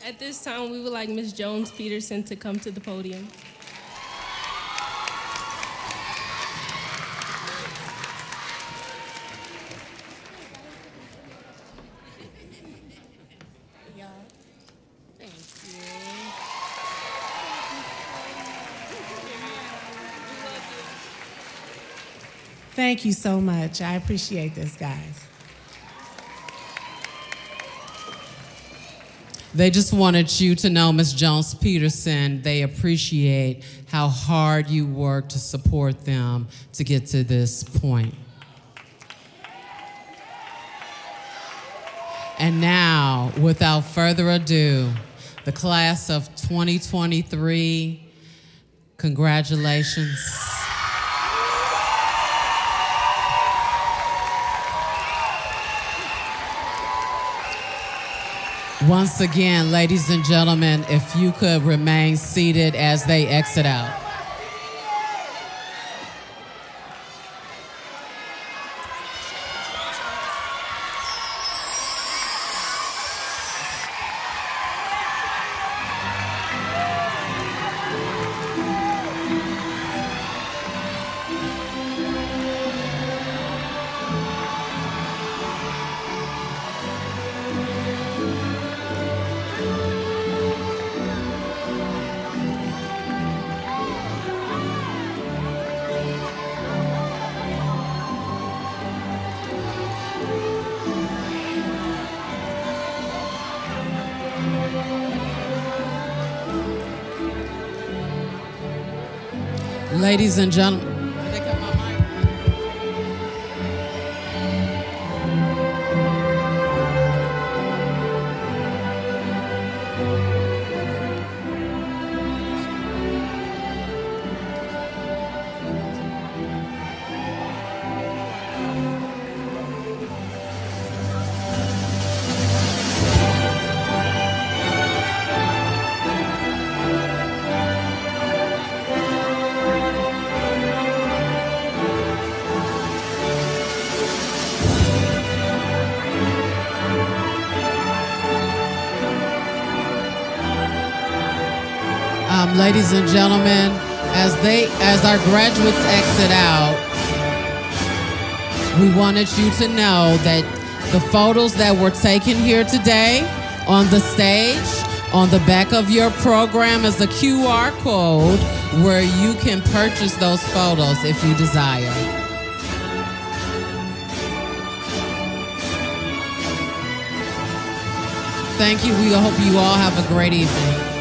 At this time, we would like Ms. Jones-Peterson to come to the podium. Thank you so much. I appreciate this, guys. They just wanted you to know, Ms. Jones-Peterson, they appreciate how hard you work to support them to get to this point. And now, without further ado, the class of 2023, congratulations. Once again, ladies and gentlemen, if you could remain seated as they exit out. Ladies and gentlemen, ladies and gentlemen, as our graduates exit out, we wanted you to know that the photos that were taken here today on the stage, on the back of your program is a QR code where you can purchase those photos if you desire. Thank you. We hope you all have a great evening.